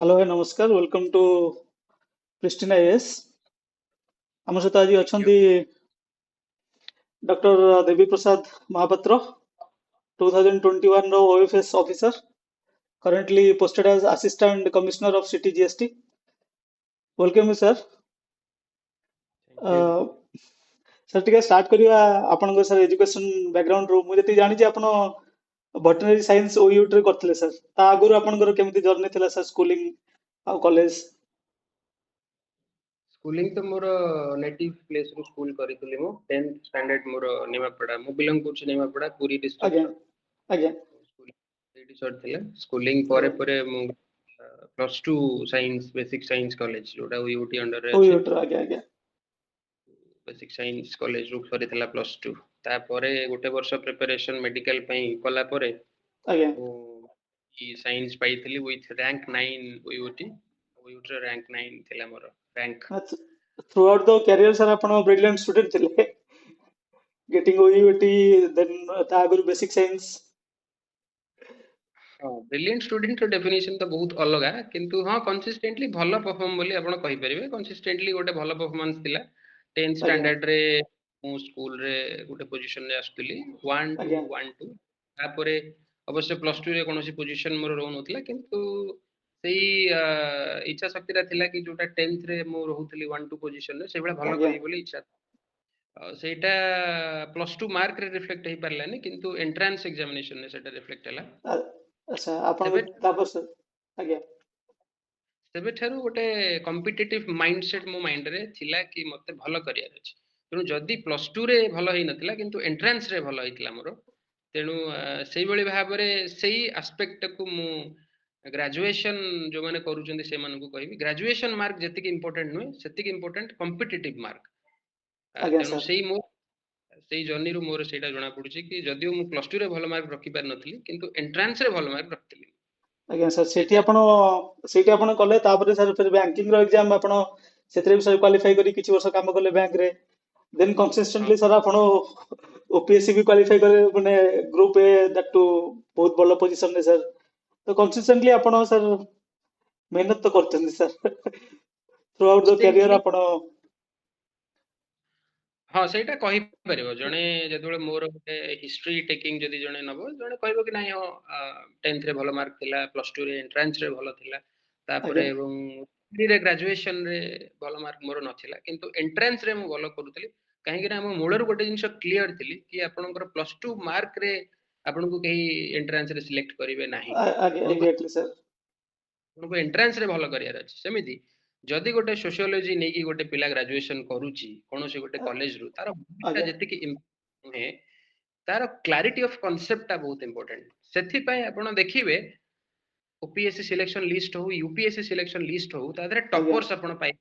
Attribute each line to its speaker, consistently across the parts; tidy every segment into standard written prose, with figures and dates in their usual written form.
Speaker 1: Hello है नमस्कार welcome to Christina S आम सहित आज
Speaker 2: Thank
Speaker 1: अच्छा
Speaker 2: you.
Speaker 1: डॉक्टर देवी प्रसाद महापात्र 2021 रो OFS officer currently posted as assistant commissioner of city GST welcome sir
Speaker 2: Thank you.
Speaker 1: Sir टिके स्टार्ट करिया आपन सर एजुकेशन बैकग्राउंड रो मुझे जानी आपण वेटरनरी साइंस ओयूट रे करथिले सर ता आगुर आपनकर केमती जर्नी थिला सर स्कूलिंग आ कॉलेज
Speaker 2: Schooling तो मोर नेटिव प्लेस रो स्कूल करितली मो 10th स्टैंडर्ड मोर निमापड़ा मो बिलोंग करछ निमापड़ा पुरी
Speaker 1: आज्ञा
Speaker 2: डिस्ट्रिक्ट रो
Speaker 1: आज्ञा
Speaker 2: स्कूल एडी सरथिले स्कूलिंग
Speaker 1: ओ
Speaker 2: परे मो plus 2 science basic science college जोटा यूटी अंडर रे अछि
Speaker 1: ओयूट रो आज्ञा आज्ञा
Speaker 2: बेसिक साइंस कॉलेज रो सरितला प्लस 2 तापरे गोटे वर्ष प्रिपरेशन मेडिकल पई कला परे
Speaker 1: आज्ञा
Speaker 2: मो ई साइंस पाइतली विथ रैंक 9 यूटी यूटी रैंक 9 थिला मोर rank
Speaker 1: throughout the career sir आपण ब्रिलियंट स्टूडेंट थिले गेटिंग ओयूटी देन ता आगुर basic science
Speaker 2: brilliant student definition तो बहुत अलग है किंतु हाँ कंसिस्टेंटली भलो परफॉर्म बोली आपण कहि परिबे कंसिस्टेंटली गोटे भलो परफॉर्मेंस थिला 10th
Speaker 1: आज्ञा
Speaker 2: स्टैंडर्ड रे मो स्कूल रे गोटे पोजीशन रे आस्तुली 1 2
Speaker 1: आज्ञा
Speaker 2: 1 2 तापरे अवश्य प्लस 2 रे कोनोसी पोजीशन मोर रहउ नथिला किंतु सेही इच्छा शक्ति रा थिला कि जोटा 10th रे मो रहउतली 1 2 पोजीशन रे सेबला भलो
Speaker 1: आज्ञा
Speaker 2: करी बोली इच्छा ସେଇଟା ପ୍ଲସ୍ ଟୁ ମାର୍କରେ ରିଫ୍ଲେକ୍ଟ ହେଇପାରିଲାନି କିନ୍ତୁ ଏଣ୍ଟ୍ରାନ୍ସ ଏକ୍ଜାମିନେସନରେ ସେଇଟା ରିଫ୍ଲେକ୍ଟ ହେଲା
Speaker 1: अच्छा आपण
Speaker 2: ସେବେ
Speaker 1: तापस आज्ञा
Speaker 2: ସେବେଠାରୁ ଗୋଟେ କମ୍ପିଟିଟିଭ ମାଇଣ୍ଡସେଟ୍ ମୋ ମାଇଣ୍ଡରେ ଥିଲା କି ମତେ ଭଲ କରିବାର ଅଛି ତେଣୁ ଯଦି ପ୍ଲସ୍ ଟୁରେ ଭଲ ହେଇନଥିଲା କିନ୍ତୁ ଏଣ୍ଟ୍ରାନ୍ସରେ ଭଲ ହେଇଥିଲା ମୋର ତେଣୁ ସେଇଭଳି ଭାବରେ ସେଇ ଆସ୍ପେକ୍ଟକୁ ମୁଁ ଗ୍ରାଜୁଏସନ ଯୋଉମାନେ କରୁଛନ୍ତି ସେମାନଙ୍କୁ କହିବି ଗ୍ରାଜୁଏସନ ମାର୍କ ଯେତିକି ଇମ୍ପୋର୍ଟାଣ୍ଟ ନୁହେଁ ସେତିକି ଇମ୍ପୋର୍ଟାଣ୍ଟ କମ୍ପିଟିଟିଭ ମାର୍କ
Speaker 1: आज्ञा
Speaker 2: ତେଣୁ
Speaker 1: सर
Speaker 2: ସେଇ ଜର୍ଣ୍ଣିରୁ ମୋର ସେଇଟା ଜଣା ପଡୁଛି କି ଯଦିଓ ମୁଁ ପ୍ଲସ୍ ଟୁରେ ଭଲ ମାର୍କ ରଖି ପାରିନଥିଲି କିନ୍ତୁ ଏଣ୍ଟ୍ରାନ୍ସରେ ଭଲ ମାର୍କ ରଖିଥିଲି
Speaker 1: ଆଜ୍ଞା ସାର୍
Speaker 2: ସେଇଟା
Speaker 1: ସେଇଠି ଆପଣ କଲେ ତାପରେ ସାର୍ ଫେର ବ୍ୟାଙ୍କିଙ୍ଗ ର ଏକ୍ଜାମ ଆପଣ ସେଥିରେ ବି ସାର୍ କ୍ୱାଲିଫାଇ କରି କିଛି ବର୍ଷ କାମ କଲେ ବ୍ୟାଙ୍କ ରେ ଦେନ୍
Speaker 2: ହଁ
Speaker 1: କନସିଷ୍ଟେଣ୍ଟଲି ସାର୍ ଆପଣ ଓପିଏସସି ବି କ୍ୱାଲିଫାଇ କଲେ ମାନେ ଗ୍ରୁପ ଏ ଦ୍ୟାଟ୍ ଟୁ ବହୁତ ଭଲ ପୋଜିସନ ରେ ସାର୍ ତ କନସିଷ୍ଟେଣ୍ଟଲି ଆପଣ ସାର୍ ମେହନତ ତ କରୁଛନ୍ତି ସାର୍ ଥ୍ରୁ ଆଉଟ୍ ଦ
Speaker 2: କନସିଷ୍ଟେଣ୍ଟଲି
Speaker 1: କ୍ୟାରିୟର ଆପଣ
Speaker 2: ହଁ ସେଇଟା କହିପାରିବ ଜଣେ ଯେତେବେଳେ ମୋର ଗୋଟେ ହିଷ୍ଟ୍ରି ଟେକିଂ ଯଦି ଜଣେ ନବ ଜଣେ କହିବ କି ନାଇଁ ହଁ 10th ରେ ଭଲ ମାର୍କ ଥିଲା ପ୍ଲସ୍ 2 ରେ ଏଣ୍ଟ୍ରାନ୍ସ ରେ ଭଲ ଥିଲା ତାପରେ
Speaker 1: ଆଜ୍ଞା
Speaker 2: ଏବଂ ଗ୍ରାଜୁଏସନ ରେ ଭଲ ମାର୍କ ମୋର ନଥିଲା କିନ୍ତୁ ଏଣ୍ଟ୍ରାନ୍ସ ରେ ମୁଁ ଭଲ କରୁଥିଲି କାହିଁକି ନା ଆମ ମୂଳରୁ ଗୋଟେ ଜିନିଷ କ୍ଲିୟର ଥିଲି କି ଆପଣଙ୍କର ପ୍ଲସ୍ 2 ମାର୍କ ରେ ଆପଣଙ୍କୁ କେହି ଏଣ୍ଟ୍ରାନ୍ସ ରେ ସିଲେକ୍ଟ କରିବେ ନାହିଁ
Speaker 1: ଆଜ୍ଞା
Speaker 2: ଆପଣଙ୍କୁ
Speaker 1: ଏକ୍ଜାକ୍ଟଲି ସାର୍
Speaker 2: ଆପଣଙ୍କୁ ଏଣ୍ଟ୍ରାନ୍ସ ରେ ଭଲ କରିବାର ଅଛି ସେମିତି ଯଦି ଗୋଟେ ସୋସିଓଲୋଜି ନେଇକି ଗୋଟେ ପିଲା ଗ୍ରାଜୁଏସନ କରୁଛି କୌଣସି ଗୋଟେ କଲେଜରୁ ତାର
Speaker 1: ଆଜ୍ଞା
Speaker 2: ଯେତିକି ନୁହେଁ ତାର କ୍ଲାରିଟି ଅଫ କନସେପ୍ଟ ଟା ବହୁତ ଇମ୍ପୋର୍ଟାଣ୍ଟ ସେଥିପାଇଁ ଆପଣ ଦେଖିବେ ଓପିଏସସି ସିଲେକ୍ସନ ଲିଷ୍ଟ ହଉ ୟୁପିଏସସି ସିଲେକ୍ସନ ଲିଷ୍ଟ ହଉ ତା ଦେହରେ
Speaker 1: ଆଜ୍ଞା
Speaker 2: ଟପର୍ସ ଆପଣ ପାଇ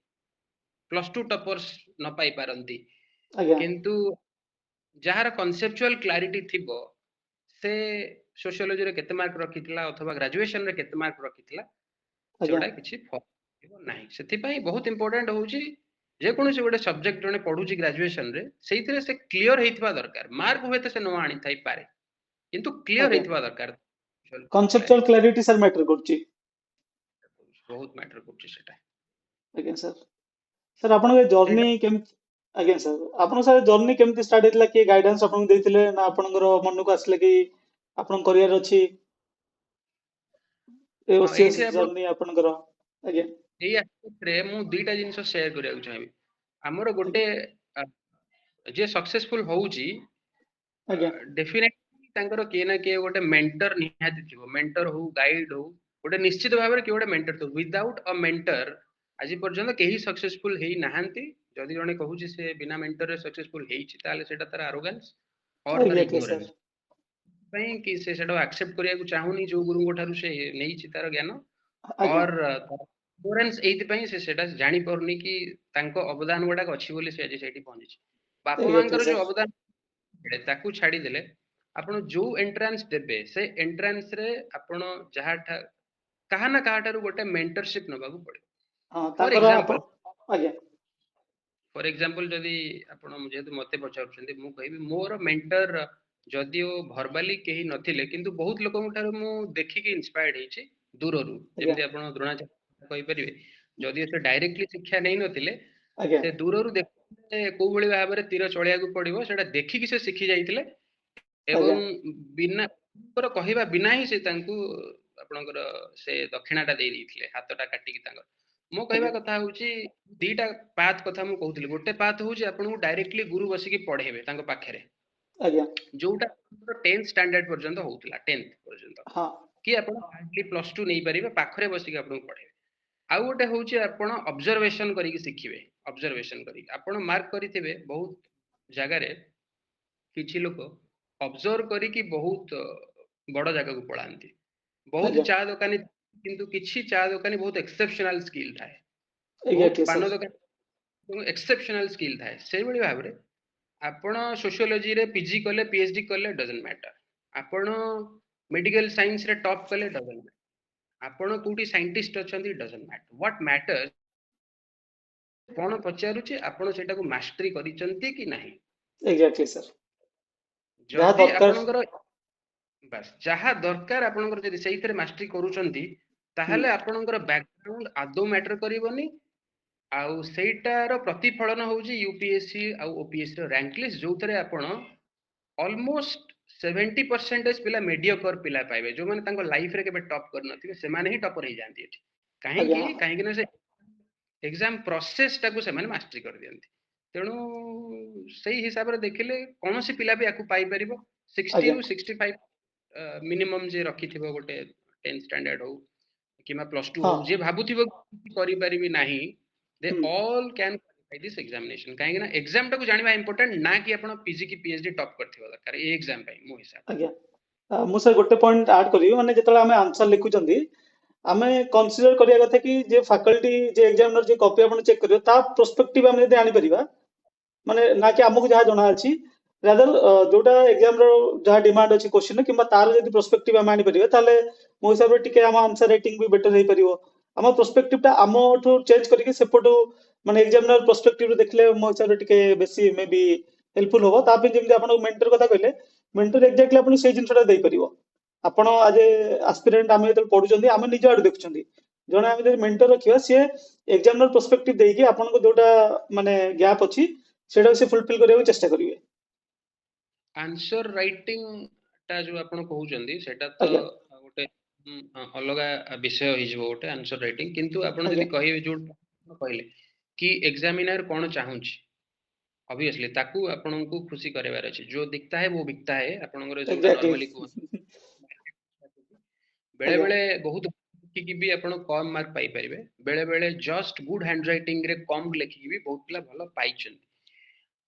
Speaker 2: ପ୍ଲସ୍ 2 ଟପର୍ସ ନ ପାଇ ପାରନ୍ତି
Speaker 1: ଆଜ୍ଞା
Speaker 2: କିନ୍ତୁ ଯାହାର କନସେପଚୁଆଲ କ୍ଲାରିଟି ଥିବ ସେ ସୋସିଓଲୋଜିରେ କେତେ ମାର୍କ ରଖିଥିଲା ଅଥବା ଗ୍ରାଜୁଏସନରେ କେତେ ମାର୍କ ରଖିଥିଲା
Speaker 1: ଆଜ୍ଞା
Speaker 2: ସେଗୁଡା କିଛି ଫରକ ନାହିଁ ସେଥିପାଇଁ ବହୁତ ଇମ୍ପୋର୍ଟାଣ୍ଟ ହଉଛି ଯେକୌଣସି ଗୋଟେ ସବଜେକ୍ଟ ଜଣେ ପଢୁଛି ଗ୍ରାଜୁଏସନରେ ସେଇଥିରେ ସେ କ୍ଲିୟର ହେଇଥିବା ଦରକାର ମାର୍କ ହୁଏତ ସେ ନ ଆଣିଥାଇପାରେ କିନ୍ତୁ କ୍ଲିୟର
Speaker 1: ଆଜ୍ଞା
Speaker 2: ହେଇଥିବା ଦରକାର
Speaker 1: କନସେପ୍ଚୁଆଲ
Speaker 2: କ୍ଲାରିଟି
Speaker 1: କ୍ଲାରିଟି ସାର୍ ମ୍ୟାଟର କରୁଛି
Speaker 2: ବହୁତ ମ୍ୟାଟର କରୁଛି ସେଟା
Speaker 1: ଆଜ୍ଞା ସାର୍ ସାର୍ ଆପଣଙ୍କ ଜର୍ଣ୍ଣି
Speaker 2: ସେଇଟା
Speaker 1: କେମିତି ଆଜ୍ଞା ସାର୍ ଆପଣଙ୍କ ସାର୍ ଜର୍ଣ୍ଣି କେମିତି ଷ୍ଟାର୍ଟ ହେଇଥିଲା କିଏ ଗାଇଡାନ୍ସ ଆପଣଙ୍କୁ ଦେଇଥିଲେ ନା ଆପଣଙ୍କର ମନକୁ ଆସିଲେ କି ଆପଣଙ୍କ କରିବାର ଅଛି ଏ
Speaker 2: ହଁ
Speaker 1: ଓସିଏସ୍
Speaker 2: ଏଇଠି ଆପଣ
Speaker 1: ଜର୍ଣ୍ଣି ଆପଣଙ୍କର ଆଜ୍ଞା
Speaker 2: ଏଇ ଆସ୍ପେକ୍ଟରେ ମୁଁ ଦିଟା ଜିନିଷ ସେୟାର କରିବାକୁ ଚାହିଁବି ଆମର ଗୋଟେ ଯିଏ ସକ୍ସେସଫୁଲ ହଉଛି
Speaker 1: ଆଜ୍ଞା
Speaker 2: ଡେଫିନେଟଲି ତାଙ୍କର କିଏ ନା କିଏ ଗୋଟେ ମେଣ୍ଟର ନିହାତି ଥିବ ମେଣ୍ଟର ହଉ ଗାଇଡ ହଉ ଗୋଟେ ନିଶ୍ଚିତ ଭାବରେ କିଏ ଗୋଟେ ମେଣ୍ଟର ଥିବ ୱିଦାଉଟ୍ ଅ ମେଣ୍ଟର ଆଜି ପର୍ଯ୍ୟନ୍ତ କେହି ସକ୍ସେସଫୁଲ ହେଇ ନାହାନ୍ତି ଯଦି ଜଣେ କହୁଛି ସେ ବିନା ମେଣ୍ଟରରେ ସକ୍ସେସଫୁଲ ହେଇଛି ତାହେଲେ ସେଟା ତାର ଆରୋଗାନ୍ସ ଅର୍ ତାର
Speaker 1: ଏକ୍ଜାକ୍ଟଲି ସାର୍
Speaker 2: ଇଗ୍ନୋରାନ୍ସ ପାଇଁ କି ସେ ସେଟା ଆକ୍ସେପ୍ଟ କରିବାକୁ ଚାହୁଁନି ଯୋଉ ଗୁରୁଙ୍କ ଠାରୁ ସେ ନେଇଛି ତାର ଜ୍ଞାନ
Speaker 1: ଆଜ୍ଞା
Speaker 2: ଅର୍ ଇଗ୍ନୋରାନ୍ସ ଏଇଥିପାଇଁ ସେ ସେଟା ଜାଣି ପାରୁନି କି ତାଙ୍କ ଅବଦାନ ଗୁଡାକ ଅଛି ବୋଲି ସେ ଆଜି ସେଇଠି ପହଞ୍ଚିଛି ବାପା
Speaker 1: ଏକ୍ଜାକ୍ଟଲି
Speaker 2: ମାଙ୍କର ଯୋଉ
Speaker 1: ସାର୍
Speaker 2: ଅବଦାନ ତାକୁ ଛାଡିଦେଲେ ଆପଣ ଯୋଉ ଏଣ୍ଟ୍ରାନ୍ସ ଦେବେ ସେ ଏଣ୍ଟ୍ରାନ୍ସ ରେ ଆପଣ ଯାହା କାହା ନା କାହାଠାରୁ ଗୋଟେ ମେଣ୍ଟରସିପ ନବାକୁ ପଡିବ
Speaker 1: ହଁ
Speaker 2: ଫର
Speaker 1: ତାଙ୍କର
Speaker 2: ଏକ୍ସାମ୍ପଲ
Speaker 1: ଆପଣ ଆଜ୍ଞା
Speaker 2: ଯଦି ଆପଣ ଯେହେତୁ ମତେ ପଚାରୁଛନ୍ତି ମୁଁ କହିବି ମୋର ମେଣ୍ଟର ଯଦିଓ ଭର୍ବାଲି କେହି ନଥିଲେ କିନ୍ତୁ ବହୁତ ଲୋକଙ୍କ ଠାରୁ ମୁଁ ଦେଖିକି ଇନ୍ସପାୟାର୍ଡ ହେଇଛି ଦୂରରୁ
Speaker 1: ଆଜ୍ଞା
Speaker 2: ଯେମିତି ଆପଣ ଦ୍ରୋଣାଚାର୍ଯ୍ୟ କହିପାରିବେ ଯଦି ସେ ଡାଇରେକ୍ଟଲି ଶିକ୍ଷା ନେଇ ନଥିଲେ
Speaker 1: ଆଜ୍ଞା
Speaker 2: ସେ ଦୂରରୁ ଦେଖୁଥିଲେ କୋଉ ଭଳି ଭାବରେ ତୀର ଚଳିବାକୁ ପଡିବ ସେଟା ଦେଖିକି ସେ ଶିଖି ଯାଇଥିଲେ ଏବଂ
Speaker 1: ଆଜ୍ଞା
Speaker 2: ବିନା କହିବା ବିନା ହିଁ ସେ ତାଙ୍କୁ ଆପଣଙ୍କର ସେ ଦକ୍ଷିଣାଟା ଦେଇ ଦେଇଥିଲେ ହାତଟା କାଟିକି ତାଙ୍କର। ମୋ କହିବା
Speaker 1: ଆଜ୍ଞା
Speaker 2: କଥା ହଉଛି ଦିଟା ପାଥ କଥା ମୁଁ କହୁଥିଲି ଗୋଟେ ପାଥ ହଉଛି ଆପଣଙ୍କୁ ଡାଇରେକ୍ଟଲି ଗୁରୁ ବସିକି ପଢେଇବେ ତାଙ୍କ ପାଖରେ
Speaker 1: ଆଜ୍ଞା
Speaker 2: ଯୋଉଟା 10th ଷ୍ଟାଣ୍ଡାର୍ଡ ପର୍ଯ୍ୟନ୍ତ ହଉଥିଲା 10th ପର୍ଯ୍ୟନ୍ତ
Speaker 1: ହଁ
Speaker 2: କି ଆପଣ +2 ନେଇପାରିବେ ପାଖରେ ବସିକି ଆପଣଙ୍କୁ ପଢେଇବେ। ଆଉ ଗୋଟେ ହଉଛି ଆପଣ ଅବଜରଭେସନ କରିକି ଶିଖିବେ। ଅବଜରଭେସନ କରିକି ଆପଣ ମାର୍କ କରିଥିବେ ବହୁତ ଜାଗାରେ କିଛି ଲୋକ ଅବଜର୍ଭ କରିକି ବହୁତ ବଡ ଜାଗାକୁ ପଳାନ୍ତି। ବହୁତ
Speaker 1: ଆଜ୍ଞା
Speaker 2: ଚା ଦୋକାନୀ କିନ୍ତୁ କିଛି ଚା ଦୋକାନୀ ବହୁତ ଏକ୍ସେପସନାଲ ସ୍କିଲ୍ ଥାଏ। ବହୁତ
Speaker 1: ଏକ୍ଜାକ୍ଟଲି
Speaker 2: ପାନ
Speaker 1: ସାର୍
Speaker 2: ଦୋକାନୀ ଏକ୍ସେପସନାଲ ସ୍କିଲ୍ ଥାଏ। ସେଇଭଳି ଭାବରେ ଆପଣ ସୋସିଓଲୋଜିରେ ପିଜି କଲେ ପିଏଚଡି କଲେ ଡଜଣ୍ଟ ମ୍ୟାଟର। ଆପଣ ମେଡିକାଲ ସାଇନ୍ସରେ ଟପ୍ କଲେ ଡଜଣ୍ଟ ମ୍ୟାଟର। ଆପଣ କୋଉଠି ସାଇଣ୍ଟିଷ୍ଟ ଅଛନ୍ତି ଡଜଣ୍ଟ ମ୍ୟାଟର। ହ୍ୱାଟ ମ୍ୟାଟର କଣ ପଚାରୁଛି ଆପଣ ସେଇଟାକୁ ମାଷ୍ଟରି କରିଛନ୍ତି କି ନାହିଁ।
Speaker 1: ଏକ୍ଜାକ୍ଟଲି ସାର୍ ଯାହା
Speaker 2: ଯଦି
Speaker 1: ଦରକାର
Speaker 2: ଆପଣଙ୍କର ବାସ୍ ଯାହା ଦରକାର ଆପଣଙ୍କର ଯଦି ସେଇଥିରେ ମାଷ୍ଟରି କରୁଛନ୍ତି
Speaker 1: ହୁଁ
Speaker 2: ତାହେଲେ ଆପଣଙ୍କର ବ୍ୟାକଗ୍ରାଉଣ୍ଡ ଆଦୌ ମ୍ୟାଟର କରିବନି। ଆଉ ସେଇଟାର ପ୍ରତିଫଳନ ହଉଛି ୟୁପିଏସସି ଆଉ ଓପିଏସସି ର ରାଙ୍କ ଲିଷ୍ଟ ଯୋଉଥିରେ ଆପଣ ଅଲମୋଷ୍ଟ 70% ପିଲା ମିଡିଅକର ପିଲା ପାଇବେ ଯୋଉମାନେ ତାଙ୍କ ଲାଇଫରେ କେବେ ଟପ୍ କରିନଥିବେ ସେମାନେ ହିଁ ଟପର ହେଇଯାଆନ୍ତି ଏଠି।
Speaker 1: ଆଜ୍ଞା
Speaker 2: କାହିଁକି ନା ସେ ଏକ୍ସାମ ପ୍ରୋସେସ ଟାକୁ ସେମାନେ ମାଷ୍ଟରି କରିଦିଅନ୍ତି। ତେଣୁ ସେଇ ହିସାବରେ ଦେଖିଲେ କୌଣସି ପିଲା ବି ୟାକୁ ପାଇପାରିବ। 60
Speaker 1: ଆଜ୍ଞା
Speaker 2: ରୁ 65 ମିନିମମ୍ ଯେ ରଖିଥିବ ଗୋଟେ 10th ଷ୍ଟାଣ୍ଡାର୍ଡ ହଉ କିମ୍ବା +2
Speaker 1: ହଁ
Speaker 2: ହଉ ଯିଏ ଭାବୁଥିବ କରିପାରିବି ନାହିଁ they
Speaker 1: who
Speaker 2: all can qualify this examination. କାହିଁକି ନା ଏକ୍ସାମ ଟାକୁ ଜାଣିବା ଇମ୍ପୋର୍ଟାଣ୍ଟ ନା କି ଆପଣ ପିଜି କି ପିଏଚଡି ଟପ୍ କରିଥିବା ଦରକାର ଏଇ ଏକ୍ସାମ ପାଇଁ ମୋ ହିସାବରେ।
Speaker 1: ଆଜ୍ଞା ମୁଁ ସାର୍ ଗୋଟେ ପଏଣ୍ଟ ଆଡ୍ କରିବି ମାନେ ଯେତେବେଳେ ଆମେ ଆନ୍ସର ଲେଖୁଛନ୍ତି ଆମେ କନସିଡର କରିବା କଥା କି ଯେ ଫାକଲ୍ଟି ଯେ ଏକ୍ସାମିନର ଯେ କପି ଆପଣ ଚେକ୍ କରିବ ତା ପ୍ରୋସ୍ପେକ୍ଟିଭ ଆମେ ଯଦି ଆଣିପାରିବା ମାନେ ନା କି ଆମକୁ ଯାହା ଜଣା ଅଛି ରାଦର ଯୋଉଟା ଏକ୍ସାମ ର ଯାହା ଡିମାଣ୍ଡ ଅଛି କ୍ୱେଶ୍ଚିନ କିମ୍ବା ତାର ଯଦି ପ୍ରୋସ୍ପେକ୍ଟିଭ ଆମେ ଆଣିପାରିବା ତାହେଲେ ମୋ ହିସାବରେ ଟିକେ ଆମ ଆନ୍ସର ରାଇଟିଂ ବି ବେଟର ହେଇପାରିବ। ଆମ ପ୍ରୋସ୍ପେକ୍ଟିଭ ଟା ଆମଠୁ ଚେଞ୍ଜ କରିକି ସେପଟୁ ମାନେ ଏକ୍ସାମିନର ପ୍ରୋସ୍ପେକ୍ଟିଭ ଦେଖିଲେ ମୋ ହିସାବରେ ଟିକେ ବେଶୀ ମେ ବି ହେଲ୍ପଫୁଲ ହବ। ତା ପାଇଁ ଯେମିତି ଆପଣ ମେଣ୍ଟର କଥା କହିଲେ ମେଣ୍ଟର ଏକ୍ଜାକ୍ଟଲି ଆପଣ ସେଇ ଜିନିଷଟା ଦେଇପାରିବ। ଆପଣ ଆଜ ଏ ଆସ୍ପିରାଣ୍ଟ ଆମେ ଯେତେବେଳେ ପଢୁଛନ୍ତି ଆମେ ନିଜ ଆଡୁ ଦେଖୁଛନ୍ତି ଜଣେ ଆମେ ଯଦି ମେଣ୍ଟର ରଖିବା ସିଏ ଏକ୍ସାମିନର ପ୍ରୋସ୍ପେକ୍ଟିଭ ଦେଇକି ଆପଣଙ୍କ ଯୋଉଟା ମାନେ ଗ୍ୟାପ୍ ଅଛି ସେଇଟାକୁ ସେ ଫୁଲଫିଲ କରିବାକୁ ଚେଷ୍ଟା କରିବେ।
Speaker 2: ଆନ୍ସର ରାଇଟିଂ ଟା ଯୋଉ ଆପଣ କହୁଛନ୍ତି ସେଟା ତ
Speaker 1: ଆଜ୍ଞା
Speaker 2: ଗୋଟେ ଅଲଗା ବିଷୟ ହେଇଯିବ ଗୋଟେ ଆନ୍ସର ରାଇଟିଂ। କିନ୍ତୁ ଆପଣ
Speaker 1: ଆଜ୍ଞା
Speaker 2: ଯଦି କହିବେ ଯୋଉ କହିଲେ କି ଏକ୍ସାମିନର କଣ ଚାହୁଁଛି ऑब्वियसली ताकू आपनको खुशी करार अच्छे जो दिखता है वो बिकता है आपनकर जोटा
Speaker 1: एग्जैक्टली
Speaker 2: नॉर्मली बेले
Speaker 1: ଆଜ୍ଞା
Speaker 2: बेले बहुत लिखिकी भी आपण कम मार्क पाई परिबे बेले बेले जस्ट गुड हैंड राइटिंग रे कम लिखिकी भी बहुत पिला भलो पाइछन।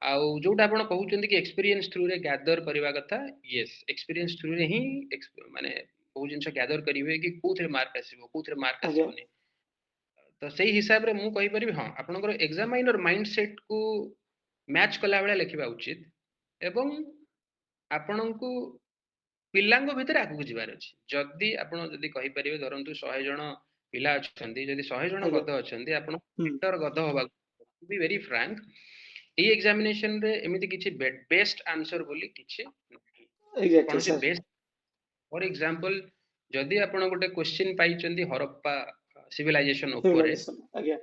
Speaker 2: आउ जोटा आपण कहउचंदी कि एक्सपीरियंस थ्रू रे गैदर करबा कथा यस एक्सपीरियंस थ्रू रे ही माने बहुत जिंस गैदर करिवे कि कोथरे मार्क आसीबो कोथरे मार्क
Speaker 1: ଆଜ୍ଞା
Speaker 2: आसीबोनी। तो सही हिसाब रे मु कहि परिबी हां आपनकर एग्जामिनर माइंडसेट को मैच कला बेला लिखिबा उचित एवं आपनଙ୍କୁ ପିଲାଙ୍କ ଭିତରେ ଆଗକୁ ଯିବାର ଅଛି। ଯଦି ଆପଣ ଯଦି କହିପାରିବେ ଧରନ୍ତୁ 100 ଜଣ ପିଲା ଅଛନ୍ତି ଯଦି 100 ଜଣ
Speaker 1: ଆଜ୍ଞା
Speaker 2: ଗଧ ଅଛନ୍ତି ଆପଣ
Speaker 1: ହୁଁ
Speaker 2: ବେଟର ଗଧ ହବାକୁ ବି ଭେରି ଫ୍ରାଙ୍କ ଏଇ ଏକ୍ସାମିନେସନ ରେ ଏମିତି କିଛି ବେଷ୍ଟ ଆନ୍ସର ବୋଲି କିଛି ନାହିଁ।
Speaker 1: ଏଗ୍ଜାକ୍ଟଲି
Speaker 2: କୌଣସି
Speaker 1: ସାର୍
Speaker 2: ବେଷ୍ଟ ଫର ଏକ୍ସାମ୍ପଲ ଯଦି ଆପଣ ଗୋଟେ କ୍ୱେଶ୍ଚିନ୍ ପାଇଛନ୍ତି ହରପ୍ପା ସିଭିଲାଇଜେସନ ଉପରେ
Speaker 1: ସିଭିଲାଇଜେସନ ଆଜ୍ଞା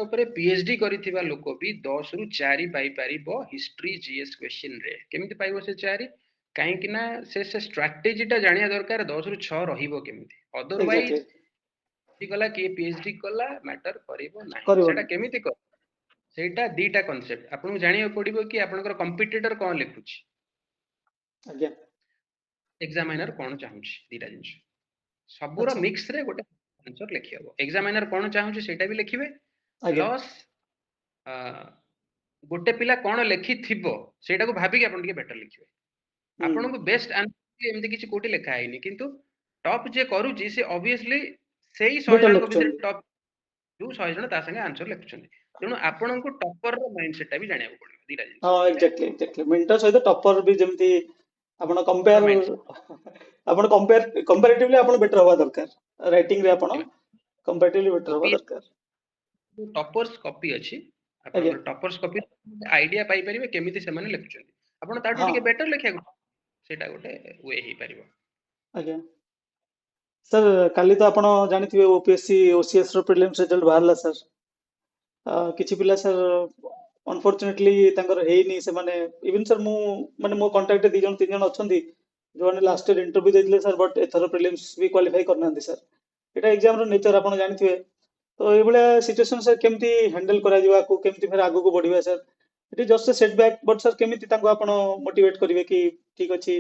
Speaker 2: ଉପରେ ପିଏଚଡି କରିଥିବା ଲୋକ ବି 10 ରୁ 4 ପାଇପାରିବ ହିଷ୍ଟ୍ରି ଜିଏସ୍ କ୍ୱେଶ୍ଚିନ୍ ରେ। କେମିତି ପାଇବ ସେ 4? କାହିଁକି ନା ସେ ଷ୍ଟ୍ରାଟେଜି ଟା ଜାଣିବା ଦରକାର 10 ରୁ 6 ରହିବ କେମିତି।
Speaker 1: ଏଗ୍ଜାକ୍ଟଲି
Speaker 2: ଅଦରୱାଇଜ ଗଲା କିଏ ପିଏଚଡି କଲା ମ୍ୟାଟର କରିବ ନାହିଁ।
Speaker 1: କରିବନି
Speaker 2: ସେଟା କେମିତି କର ସେଇଟା ଦିଟା କନସେପ୍ଟ ଆପଣଙ୍କୁ ଜାଣିବାକୁ ପଡିବ କି ଆପଣଙ୍କର କମ୍ପିଟିଟର କଣ ଲେଖୁଛି
Speaker 1: ଆଜ୍ଞା
Speaker 2: ଏକ୍ସାମିନର କଣ ଚାହୁଁଛି ଦିଟା ଜିନିଷ ସବୁର
Speaker 1: ଆଚ୍ଛା
Speaker 2: ମିକ୍ସ ରେ ଗୋଟେ ଆନ୍ସର ଲେଖି ହବ। ଏକ୍ସାମିନର କଣ ଚାହୁଁଛି ସେଇଟା ବି ଲେଖିବେ
Speaker 1: ଆଜ୍ଞା
Speaker 2: ପ୍ଲସ୍ ଗୋଟେ ପିଲା କଣ ଲେଖିଥିବ ସେଇଟାକୁ ଭାବିକି ଆପଣ ଟିକେ ବେଟର ଲେଖିବେ।
Speaker 1: ହୁଁ
Speaker 2: ଆପଣଙ୍କୁ ବେଷ୍ଟ ଆନ୍ସର ଏମିତି କିଛି କୋଉଠି ଲେଖା ହେଇନି କିନ୍ତୁ ଟପ୍ ଯିଏ କରୁଛି ସେ ଅବଭିୟସଲି ସେଇ 100
Speaker 1: ବେଟର
Speaker 2: ଜଣଙ୍କ ଭିତରେ
Speaker 1: ଲେଖୁଛନ୍ତି
Speaker 2: ଟପ୍ ଯୋଉ 100 ଜଣ ତା ସାଙ୍ଗେ ଆନ୍ସର ଲେଖୁଛନ୍ତି। ତେଣୁ ଆପଣଙ୍କୁ ଟପର ର ମାଇଣ୍ଡ ସେଟ ଟା ବି ଜାଣିବାକୁ ପଡିବ ଦିଟା ଜିନିଷ
Speaker 1: ହଁ ଏଗ୍ଜାକ୍ଟଲି ମେଣ୍ଟର ସହିତ ଟପର ବି ଯେମିତି ଆପଣ କମ୍ପେୟାର
Speaker 2: ମାଇଣ୍ଡ
Speaker 1: ଆପଣ କମ୍ପାରେଟିଭଲି ଆପଣ ବେଟର ହବା ଦରକାର ରାଇଟିଂ ରେ ଆପଣ କମ୍ପାରେଟିଭଲି ବେଟର ହବା ଦରକାର।
Speaker 2: ଟପର୍ସ କପି ଅଛି
Speaker 1: ଆଜ୍ଞା
Speaker 2: ଆପଣଙ୍କର ଟପର୍ସ କପି ଆଇଡିଆ ପାଇପାରିବେ କେମିତି ସେମାନେ ଲେଖୁଛନ୍ତି ଆପଣ ତାଠୁ
Speaker 1: ହଁ
Speaker 2: ଟିକେ ବେଟର ଲେଖିବାକୁ ସେଇଟା ଗୋଟେ ୱେ ହେଇପାରିବ।
Speaker 1: ଆଜ୍ଞା सर काली तो आपण जानिथिबे ओपीएससी ओसीएस रो प्रीलिम्स रिजल्ट बाहरला सर। କିଛି ପିଲା ସାର୍ ଅନଫର୍ଚୁନେଟଲି ତାଙ୍କର ହେଇନି ସେମାନେ ଇଭେନ୍ ସାର୍ ମୁଁ ମାନେ ମୋ କଣ୍ଟାକ୍ଟରେ 2 ଜଣ 3 ଜଣ ଅଛନ୍ତି ଯୋଉମାନେ ଲାଷ୍ଟ ଇୟର ଇଣ୍ଟରଭ୍ୟୁ ଦେଇଥିଲେ ସାର୍ ବଟ୍ ଏଥର ପ୍ରିଲିମ୍ସ ବି କ୍ୱାଲିଫାଇ କରିନାହାନ୍ତି ସାର୍। ଏଇଟା ଏକ୍ଜାମର ନେଚର ଆପଣ ଜାଣିଥିବେ। ତ ଏଇଭଳିଆ ସିଚୁଏସନ ସାର୍ କେମିତି ହ୍ୟାଣ୍ଡେଲ କରାଯିବ ଆକୁ କେମିତି ଫେର ଆଗକୁ ବଢିବା sir? It is just setback but sir କେମିତି ତାଙ୍କୁ ଆପଣ ମୋଟିଭେଟ କରିବେ କି ଠିକ ଅଛି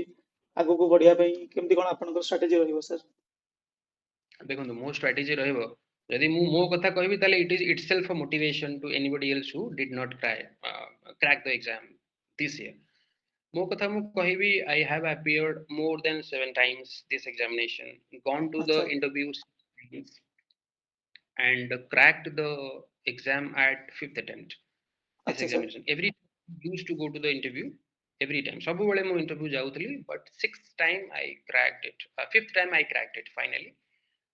Speaker 1: ଆଗକୁ ବଢିବା ପାଇଁ କେମିତି କଣ ଆପଣଙ୍କର ଷ୍ଟ୍ରାଟେଜି ରହିବ ସାର୍?
Speaker 2: ଦେଖନ୍ତୁ ମୋ ଷ୍ଟ୍ରାଟେଜି ରହିବ ଯଦି ମୁଁ ମୋ କଥା କହିବି ତାହେଲେ ଇଟ୍ is itself a motivation to anybody else who did not crack the exam this year. ମୋ କଥା ମୁଁ କହିବି I have appeared more than 7 times this examination, gone to the
Speaker 1: ଆଚ୍ଛା
Speaker 2: interviews and cracked the exam at 5th attempt. This
Speaker 1: ଆଚ୍ଛା sir
Speaker 2: examination every used to go to the interview every time ସବୁବେଳେ ମୁଁ interview ଯାଉଥିଲି but 6th time I cracked it, 5th time I cracked it finally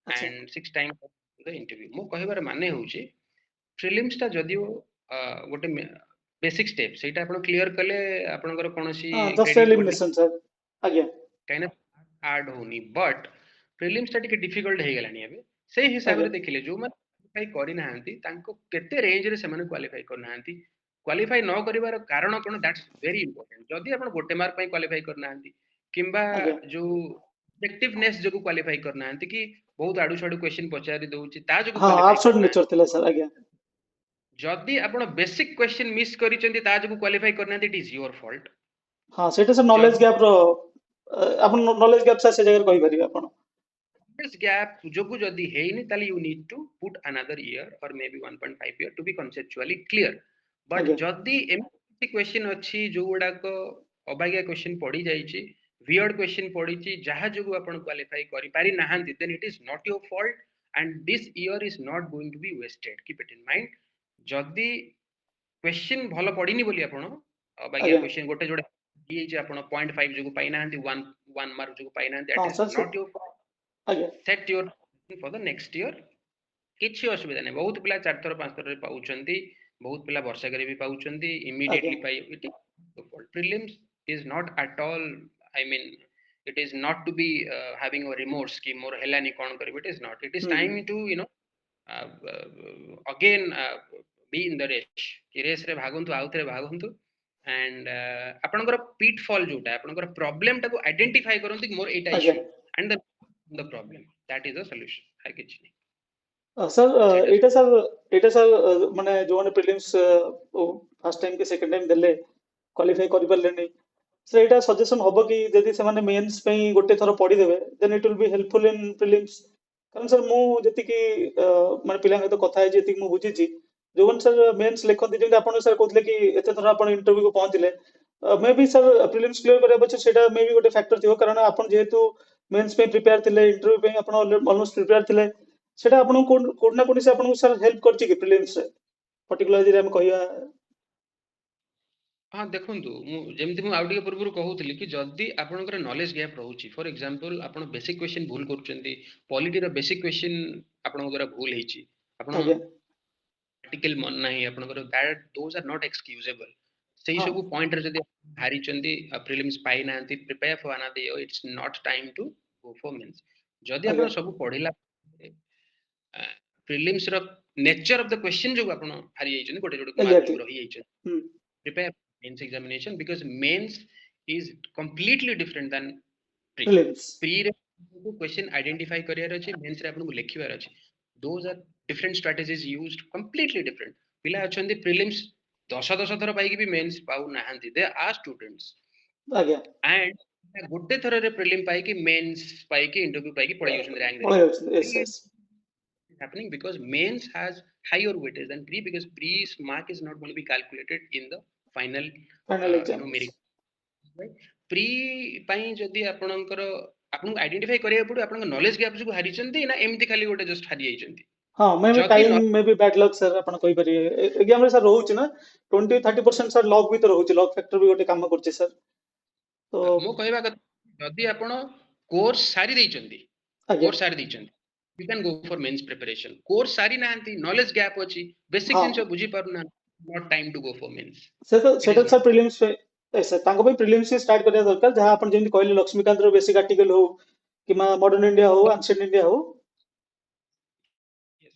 Speaker 1: ଆଚ୍ଛା
Speaker 2: and 6th time the interview। ମୁଁ କହିବାର ମାନେ ହଉଛି prelims ଟା ଯଦିଓ ଗୋଟେ ବେସିକ ଷ୍ଟେପ୍ ସେଇଟା ଆପଣ କ୍ଲିୟର କଲେ ଆପଣଙ୍କର କୌଣସି
Speaker 1: ହଁ ଜଷ୍ଟ
Speaker 2: କ୍ରେଡିଟ ବୋଲି
Speaker 1: ଏଲିମିନେସନ ସାର୍ ଆଜ୍ଞା
Speaker 2: କାହିଁକିନା ଆଡ୍ ହଉନି ବଟ୍ ପ୍ରିଲିମ୍ସ ଟା ଟିକେ ଡିଫିକଲ୍ଟ ହେଇଗଲାଣି ଏବେ। ସେଇ
Speaker 1: ଆଜ୍ଞା
Speaker 2: ହିସାବରେ ଦେଖିଲେ ଯୋଉମାନେ କ୍ୱାଲିଫାଇ କରିନାହାନ୍ତି ତାଙ୍କୁ କେତେ ରେଞ୍ଜରେ ସେମାନେ କ୍ୱାଲିଫାଇ କରିନାହାନ୍ତି, କ୍ୱାଲିଫାଇ ନ କରିବାର କାରଣ କଣ, ଦ୍ୟାଟ୍ସ ଭେରି ଇମ୍ପୋର୍ଟାଣ୍ଟ। ଯଦି ଆପଣ ଗୋଟେ ମାର୍କ ପାଇଁ କ୍ୱାଲିଫାଇ କରିନାହାନ୍ତି କିମ୍ବା
Speaker 1: ଆଜ୍ଞା
Speaker 2: ଯୋଉ ଅବଜେକ୍ଟିଭନେସ୍ ଯୋଗୁଁ କ୍ୱାଲିଫାଇ କରିନାହାନ୍ତି କି ବହୁତ ଆଡୁ ସାଡୁ କ୍ୱେଶ୍ଚିନ୍ ପଚାରି ଦଉଛି ତା ଯୋଗୁଁ
Speaker 1: ହଁ
Speaker 2: କ୍ୱାଲିଫାଇ
Speaker 1: ଆବସର୍ଟ ନେଚର
Speaker 2: କରିନାହାନ୍ତି,
Speaker 1: ଥିଲା ସାର୍ ଆଜ୍ଞା
Speaker 2: ଯଦି ଆପଣ ବେସିକ କ୍ୱେଶ୍ଚିନ୍ ମିସ୍ କରିଛନ୍ତି ତା ଯୋଗୁଁ କ୍ୱାଲିଫାଇ କରିନାହାନ୍ତି, ଇଟ୍ ଇଜ ୟୁଅର ଫଲ୍ଟ।
Speaker 1: ହଁ ସେଇଟା ସାର୍ ନଲେଜ
Speaker 2: ଯଦି
Speaker 1: ଗ୍ୟାପ ର ଆପଣ ନଲେଜ ଗ୍ୟାପ ସାର୍ ସେ ଜାଗାରେ କହିପାରିବେ ଆପଣ
Speaker 2: this gap ଯୋଗୁ ଯଦି ହେଇନି ତାହେଲେ you need to put another year or maybe 1.5 year to be conceptually clear। but
Speaker 1: ଆଜ୍ଞା
Speaker 2: ଯଦି ଏମିତି କ୍ୱେଶ୍ଚିନ୍ ଅଛି ଯୋଉଗୁଡାକ ଅବାଗିଆ କ୍ୱେଶ୍ଚିନ୍ ପଡି ଯାଇଛି, weird କ୍ୱେଶ୍ଚିନ୍ ପଡିଛି ଯାହା ଯୋଗୁ ଆପଣ କ୍ୱାଲିଫାଇ କରିପାରି ନାହାନ୍ତି, then it is not your fault and this year is not going to be wasted, keep it in mind। ଯଦି କ୍ୱେଶ୍ଚିନ୍ ଭଲ ପଡିନି ବୋଲି ଆପଣ ଅବାଗିଆ
Speaker 1: ଆଜ୍ଞା
Speaker 2: କ୍ୱେଶ୍ଚିନ୍ ଗୋଟେ ଯୋଉଟା ହେଇଯାଇଛି ଆପଣ 0.5 ଯୋଗୁ ପାଇନାହାନ୍ତି, 1 ମାର୍କ ଯୋଗୁ ପାଇନାହାନ୍ତି,
Speaker 1: ହଁ
Speaker 2: that is
Speaker 1: ସାର୍ ସେ
Speaker 2: not your fault।
Speaker 1: ଆଜ୍ଞା
Speaker 2: set your for the next year। କିଛି ଅସୁବିଧା ନାହିଁ, ବହୁତ ପିଲା 4 ଥର 5 ଥରରେ ପାଉଛନ୍ତି, ବହୁତ ପିଲା ବର୍ଷକରେ ବି ପାଉଛନ୍ତି,
Speaker 1: ଆଜ୍ଞା
Speaker 2: immediately ପାଇ it is prelims is not at all, I mean it is not to be having a remorse କି ମୋର ହେଲାନି କଣ କରିବି, it is not, it is
Speaker 1: ହୁଁ
Speaker 2: time to you know again be in the race କି race ରେ ଭାଗନ୍ତୁ, ଆଉ ଥରେ ଭାଗନ୍ତୁ and ଆପଣଙ୍କର ପିଟ୍ ଫଲ୍ ଯୋଉଟା ଆପଣଙ୍କର ପ୍ରୋବ୍ଲେମ ଟାକୁ ଆଇଡେଣ୍ଟିଫାଇ କରନ୍ତୁ କି ମୋର ଏଇଟା
Speaker 1: ଆଜ୍ଞା
Speaker 2: issue and the problem that is the solution, ଆଉ କିଛି ନାହିଁ
Speaker 1: ସାର୍
Speaker 2: ସେଇଟା।
Speaker 1: ଏଇଟା ସାର୍ ମାନେ ଯୋଉମାନେ ପ୍ରିଲିମ୍ସ ଫାର୍ଷ୍ଟ ଟାଇମ୍ କି ସେକେଣ୍ଡ ଟାଇମ୍ ଦେଲେ କ୍ୱାଲିଫାଇ କରିପାରିଲେନି ସାର୍ ଏଇଟା ସଜେସନ ହବ କି ଯଦି ସେମାନେ ମେନ୍ସ ପାଇଁ ଗୋଟେ ଥର ପଢିଦେବେ then it will be helpful in prelims? କାରଣ ସାର୍ ମୁଁ ଯେତିକି ମାନେ ପିଲାଙ୍କ ସହିତ କଥା ହେଇଛି ଯେତିକି ମୁଁ ବୁଝିଛି ଯୋଉମାନେ ସାର୍ ମେନ୍ସ ଲେଖନ୍ତି ଯେମିତି ଆପଣ ସାର୍ କହୁଥିଲେ କି ଏତେ ଥର ଆପଣ ଇଣ୍ଟରଭ୍ୟୁକୁ ପହଞ୍ଚିଲେ ମେ ବି ସାର୍ ପ୍ରିଲିମ୍ସ କ୍ଲିୟର କରିବା ପଛେ ସେଇଟା ମେ ବି ଗୋଟେ ଫ୍ୟାକ୍ଟର ଥିବ କାରଣ ଆପଣ ଯେହେତୁ ମେନ୍ସ ପାଇଁ ପ୍ରିପେୟାର ଥିଲେ ଇଣ୍ଟରଭ୍ୟୁ ପାଇଁ ଆପଣ ଅଲମୋଷ୍ଟ ପ୍ରିପେୟାର ଥିଲେ ସେଟା ଆପଣଙ୍କୁ କୋଉଠି ନା କୋଉଠି ସେ ଆପଣଙ୍କୁ ସାର୍ ହେଲ୍ପ କରିଛି କି ପ୍ରିଲିମ୍ସରେ ପର୍ଟିକୁଲାର ଯଦି ଆମେ କହିବା?
Speaker 2: ହଁ ଦେଖନ୍ତୁ, ମୁଁ ଯେମିତି ମୁଁ ଆଉ ଟିକେ ପୂର୍ବରୁ କହୁଥିଲି କି ଯଦି ଆପଣଙ୍କର ନଲେଜ ଗ୍ୟାପ୍ ରହୁଛି, ଫର ଏକ୍ସାମ୍ପଲ ଆପଣ ବେସିକ କ୍ୱେଶ୍ଚିନ୍ ଭୁଲ କରୁଛନ୍ତି, ପଲିଟିର ବେସିକ କ୍ୱେଶ୍ଚିନ୍ ଆପଣଙ୍କ ଦ୍ୱାରା ଭୁଲ ହେଇଛି, ଆପଣ
Speaker 1: ଆଜ୍ଞା
Speaker 2: ଆର୍ଟିକଲ ମନେ ନାହିଁ ଆପଣଙ୍କର, those are not excusable। ସେଇ
Speaker 1: ହଁ
Speaker 2: ସବୁ ପଏଣ୍ଟରେ ଯଦି ହାରିଛନ୍ତି, ପ୍ରିଲିମ୍ସ ପାଇନାହାନ୍ତି, prepare for another year, it's not time to go for means। ଯଦି ଆପଣ
Speaker 1: ଆଜ୍ଞା
Speaker 2: ସବୁ ପଢିଲା ପ୍ରିଲିମ୍ସ ର ନେଚର ଅଫ ଦ କ୍ୱେଶ୍ଚିନ୍ ଯୋଗୁ ଆପଣ ହାରି ଯାଇଛନ୍ତି, ଗୋଟେ ଗୋଟେ ମାର୍କ
Speaker 1: ଏକ୍ଜାକ୍ଟଲି
Speaker 2: ଯୋଗୁ ରହିଯାଇଛନ୍ତି,
Speaker 1: ହୁଁ
Speaker 2: prepare mains examination because mains is completely different than pre।
Speaker 1: Prelims
Speaker 2: pre ରେ question identify କରିବାର ଅଛି, mains ରେ ଆପଣଙ୍କୁ ଲେଖିବାର ଅଛି, those are different strategies used, completely different। ପିଲା ଅଛନ୍ତି prelims 10 ଥର ପାଇକି ବି mains ପାଉନାହାନ୍ତି, they are students
Speaker 1: ଆଜ୍ଞା
Speaker 2: and ଗୋଟେ ଥରରେ prelim ପାଇକି mains ପାଇକି interview ପାଇକି ପଳେଇ ଯାଉଛନ୍ତି rank
Speaker 1: ପଳେଇ
Speaker 2: ଧରିକି।
Speaker 1: ଯାଉଛନ୍ତି
Speaker 2: Pre
Speaker 1: S
Speaker 2: is
Speaker 1: S
Speaker 2: happening because mains has higher weightage than pre because pre's mark is not going to be calculated in the final
Speaker 1: final exam
Speaker 2: merit। Pre ପାଇଁ ଯଦି ଆପଣଙ୍କର ଆପଣଙ୍କୁ ଆଇଡେଣ୍ଟିଫାଇ କରିବାକୁ ପଡିବ ଆପଣଙ୍କ ନଲେଜ ଗ୍ୟାପ୍ ଯୋଗୁ ହାରିଛନ୍ତି ନା ଏମିତି ଖାଲି ଗୋଟେ ଜଷ୍ଟ ହାରି ଯାଇଛନ୍ତି।
Speaker 1: ହଁ ମେ ବି
Speaker 2: ଯଦି
Speaker 1: ଟାଇମ୍ ମେ ବି ବ୍ୟାଡ୍ ଲକ୍ ସାର୍ ଆପଣ କହିପାରିବେ ଏକ୍ଜାମରେ ସାର୍ ରହୁଛି ନା 20-30% ସାର୍ ଲକ୍ ବି ତ ରହୁଛି, ଲକ୍ ଫ୍ୟାକ୍ଟର ବି ଗୋଟେ କାମ କରୁଛି ସାର୍। ତ
Speaker 2: ମୁଁ କହିବା କଥା ଯଦି ଆପଣ କୋର୍ସ ସାରି ଦେଇଛନ୍ତି,
Speaker 1: ଆଜ୍ଞା
Speaker 2: କୋର୍ସ ସାରି ଦେଇଛନ୍ତି you can go for means preparation। Course ସାରି ନାହାନ୍ତି, ନଲେଜ ଗ୍ୟାପ୍ ଅଛି, ବେସିକ
Speaker 1: ହଁ
Speaker 2: ଜିନିଷ ବୁଝି ପାରୁନାହାନ୍ତି, not time to go for means, it
Speaker 1: ସେଟା
Speaker 2: is
Speaker 1: sir
Speaker 2: not।
Speaker 1: Prelims sir ତାଙ୍କ ପାଇଁ ପ୍ରିଲିମ୍ସ ଷ୍ଟାର୍ଟ କରିବା ଦରକାର, ଯାହା ଆପଣ ଯେମିତି କହିଲେ ଲକ୍ଷ୍ମୀକାନ୍ତର ବେସିକ୍ ଆର୍ଟିକଲ ହଉ किमा मॉडर्न इंडिया हो एंशिएंट इंडिया हो
Speaker 2: Yes.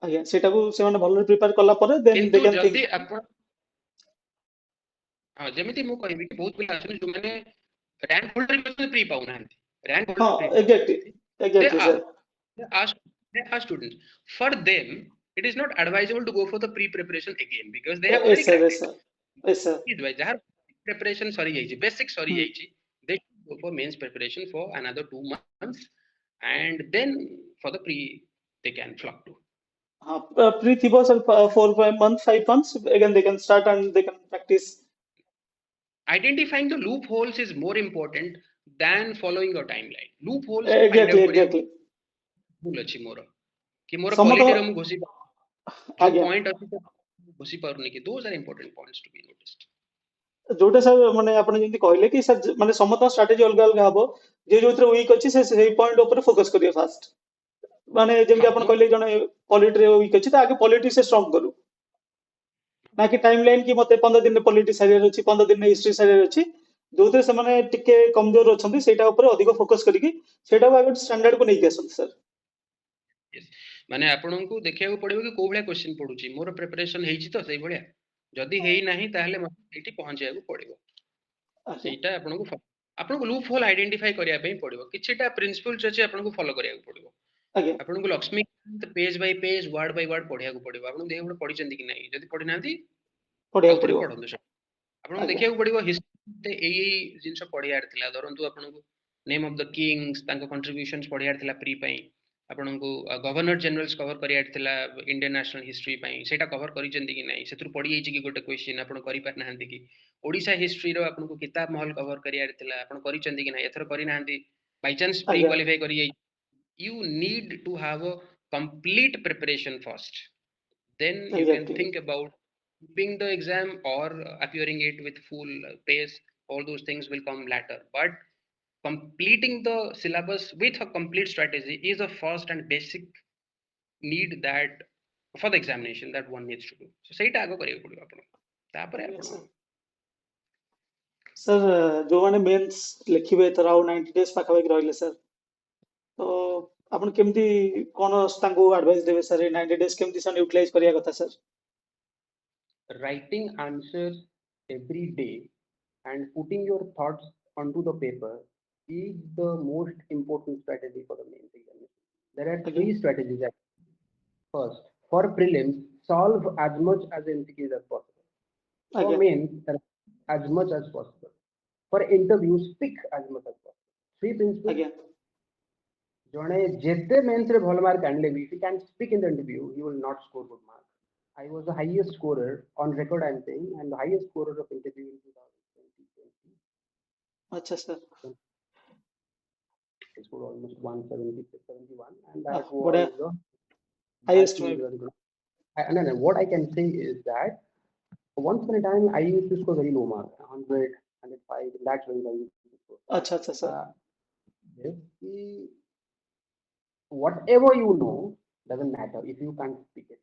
Speaker 1: आज्ञा सेटा को से माने भलो प्रिपेयर करला परे देन दे
Speaker 2: किंतु
Speaker 1: कैन थिंक
Speaker 2: जदि आपण हाँ जेमिति मु कहबी कि बहुत पिला अछन जो माने रैंक होल्डर भी प्री पाउ नांती रैंक
Speaker 1: हां
Speaker 2: होल्डर प्री पाउ
Speaker 1: exactly
Speaker 2: they
Speaker 1: exactly
Speaker 2: are
Speaker 1: sir
Speaker 2: they are they are students. For them it is not advisable to go for the pre preparation again because they have already
Speaker 1: yes sir
Speaker 2: cracked
Speaker 1: yes
Speaker 2: it.
Speaker 1: Sir yes sir
Speaker 2: जहाँ preparation सरी जाइए basic सरी जाइए they should go for mains preparation for another 2 months and then for the pre they can flock to.
Speaker 1: हाँ pre थिबो sir 4 5 months 5 months again they can start and they can practice
Speaker 2: Identifying the loopholes is more important than following your timeline. Loopholes को find
Speaker 1: exactly
Speaker 2: out करिया
Speaker 1: exactly
Speaker 2: भूल अछि मोर कि मोर
Speaker 1: समत
Speaker 2: polity रे मु घोषि जो
Speaker 1: आज्ञा
Speaker 2: पॉइंट अछि तो घोषि पारुनी कि those are important points to be noticed.
Speaker 1: जोटा सर माने आपण जेंति कहले कि सर माने समत स्ट्रेटजी अलग अलग हबो जे जोथरे वीक अछि से सेही पॉइंट ऊपर फोकस करियो फास्ट माने जेंति
Speaker 2: हाँ
Speaker 1: आपण
Speaker 2: मोर
Speaker 1: कहले जने पॉलिटी रे वीक अछि त आगे पॉलिटी से स्ट्रांग करू ना कि टाइमलाइन कि मते 15 दिन में पॉलिटी सारियर अछि 15 दिन में हिस्ट्री सारियर अछि जोथरे से माने टिके कमजोर अछंती सेटा ऊपर अधिक फोकस करिकि सेटा को आगे स्टैंडर्ड को नै के असंती सर
Speaker 2: yes. माने आपनको देखिया को पड़िबो कि को भलिया क्वेश्चन पडुची मोर प्रिपरेशन हेइची तो सेही भलिया जदी हेइ नाही ताहले मते एठी पहुंचया को पड़िबो
Speaker 1: आज्ञा
Speaker 2: सेटा आपनको लूप होल आइडेंटिफाई करिया पे पड़िबो किछटा प्रिंसिपल्स अछि आपनको फॉलो करिया को पड़िबो
Speaker 1: आज्ञा
Speaker 2: आपनको Laxmikanth page by page word by word पढिया को पड़िबो आपन देह पढि चंदी कि नाही जदी पढि नांती
Speaker 1: पढ़िया
Speaker 2: आउथरे
Speaker 1: पड़ियो
Speaker 2: पढंतु आपको
Speaker 1: आज्ञा
Speaker 2: देखिया को पड़िबो हिस्ट्री एई जिंस पढियार थिला धरंतु आपनको नेम ऑफ द किंग्स तांको कंट्रीब्यूशंस पढियार थिला प्री पई आपनको गवर्नर जनरल्स कवर करियार थिला इंडियन नेशनल हिस्ट्री पई सेटा कवर करि चंदी कि नाही सेतुर पढि जाइछि कि गोटे क्वेश्चन आपन करि पार नाहंती कि ओडिसा हिस्ट्री रो आपनको किताब महल कवर करियार थिला आपन करि चंदी कि नाही एथर करि नाहंती बाय चांस प्री
Speaker 1: आज्ञा
Speaker 2: क्वालिफाई करि जाई you need to have a complete preparation first then you can
Speaker 1: exactly
Speaker 2: think about keeping the exam or appearing it with full pace all those things will come later but completing the syllabus with a complete strategy is a first and basic need that for the examination that one needs to do so ସେଇଟା ଆଗ କରିବାକୁ ପଡିବ ଆପଣ ତାପରେ
Speaker 1: ଆଜ୍ଞା
Speaker 2: ଆପଣ
Speaker 1: sir sir जो माने मेंस लिखिबे एथर आउ 90 डेज पाखापाखि रहले सर तो आपण केमती कोन तांको एडवाइस देबे सर 90 डेज केमती सन यूटिलाइज करिया कथा sir
Speaker 2: writing answers every day and putting your thoughts onto the paper is the most important strategy for the main examination. There are
Speaker 1: आज्ञा
Speaker 2: three strategies. First, for prelims, solve as much as MCQs as possible. For
Speaker 1: आज्ञा
Speaker 2: mains, as much as possible. For interviews, speak as much as possible. Three principles.
Speaker 1: आज्ञा
Speaker 2: जणे जेते mains रे भल mark आनले भी if he can speak in the interview, he will not score good marks. I was the highest scorer on record, I am saying, and the highest scorer of interview in 2020.
Speaker 1: अच्छा sir
Speaker 2: I scored almost 170, 71, and that
Speaker 1: बड़ा
Speaker 2: was the
Speaker 1: highest में
Speaker 2: no, what I can say is that once upon a time I used to score very low marks, 100, 105, in that range I used to score.
Speaker 1: अच्छा अच्छा sir
Speaker 2: Yes, whatever you know doesn't matter if you can't speak it.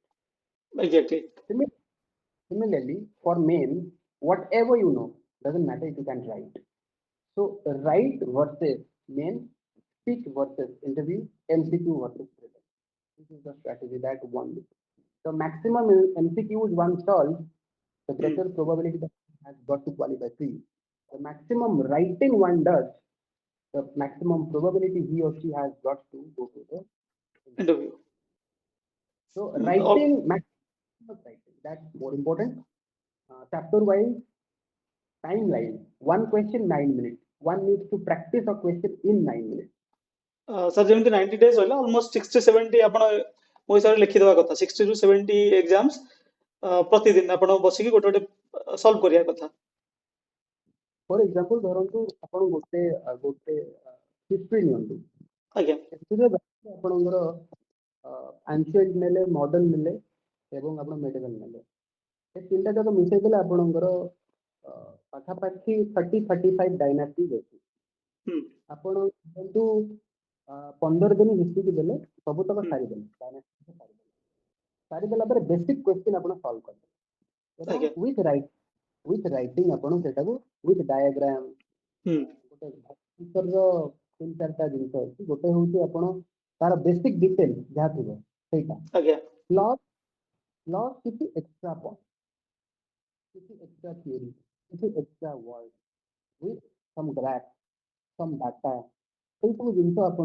Speaker 1: Exactly
Speaker 2: Similarly, for main, whatever you know doesn't matter if you can write. So write versus main, speak versus interview, MCQ versus prelims. This is the strategy that one does. The maximum MCQs one solves, the greater probability that has got to qualify pre. The maximum writing one does, the maximum probability he or she has got to go to the interview.
Speaker 1: Interview
Speaker 2: So writing, maximum writing, that's more important. Chapter wise, timeline. One question, 9 minutes. One needs to practice a question in 9 minutes.
Speaker 1: Sir जेमती 90 days होला almost 60 70 आपण मो हिसाब लिखि दवा कथा 60 to 70 exams प्रतिदिन आपण बसिकी गोटे गोटे सॉल्व करिया कथा
Speaker 2: For example, धरନ୍ତୁ ଆପଣ ଗୋଟେ ଗୋଟେ history ନିଅନ୍ତୁ
Speaker 1: आज्ञा
Speaker 2: history ଆପଣଙ୍କର ancient ନେଲେ modern ନେଲେ ଏବଂ ଆପଣ medieval ନେଲେ ଏ ତିନିଟା ଯାକ ମିଶେଇ ଦେଲେ ଆପଣଙ୍କର ପାଖାପାଖି 30-35 ଡାଇନାଷ୍ଟିଜ ଅଛି ଆପଣ କିନ୍ତୁ 15 ଦିନ ହିଷ୍ଟ୍ରି ଦେଲେ ସବୁତକ ସାରିଦେଲେ ଡାଇନାଷ୍ଟି ସାରିଦେଲା ପରେ ବେସିକ କ୍ୱେଶ୍ଚିନ୍ ଆପଣ ସଲ୍ଭ କରିଦେଲେ ଏବଂ with writing ଆପଣ ସେଟାକୁ with diagram ଗୋଟେ
Speaker 3: तीन चारटा जिनस अच्छी गोटे हूँ आप तार बेसिक डिटेल जहाँ थी सहीटा
Speaker 1: आज्ञा
Speaker 3: प्लस प्लस किसी एक्स्ट्रा पॉइंट किसी एक्स्ट्रा थ्योरी किसी extra word with some graph some data से सब जिन आपको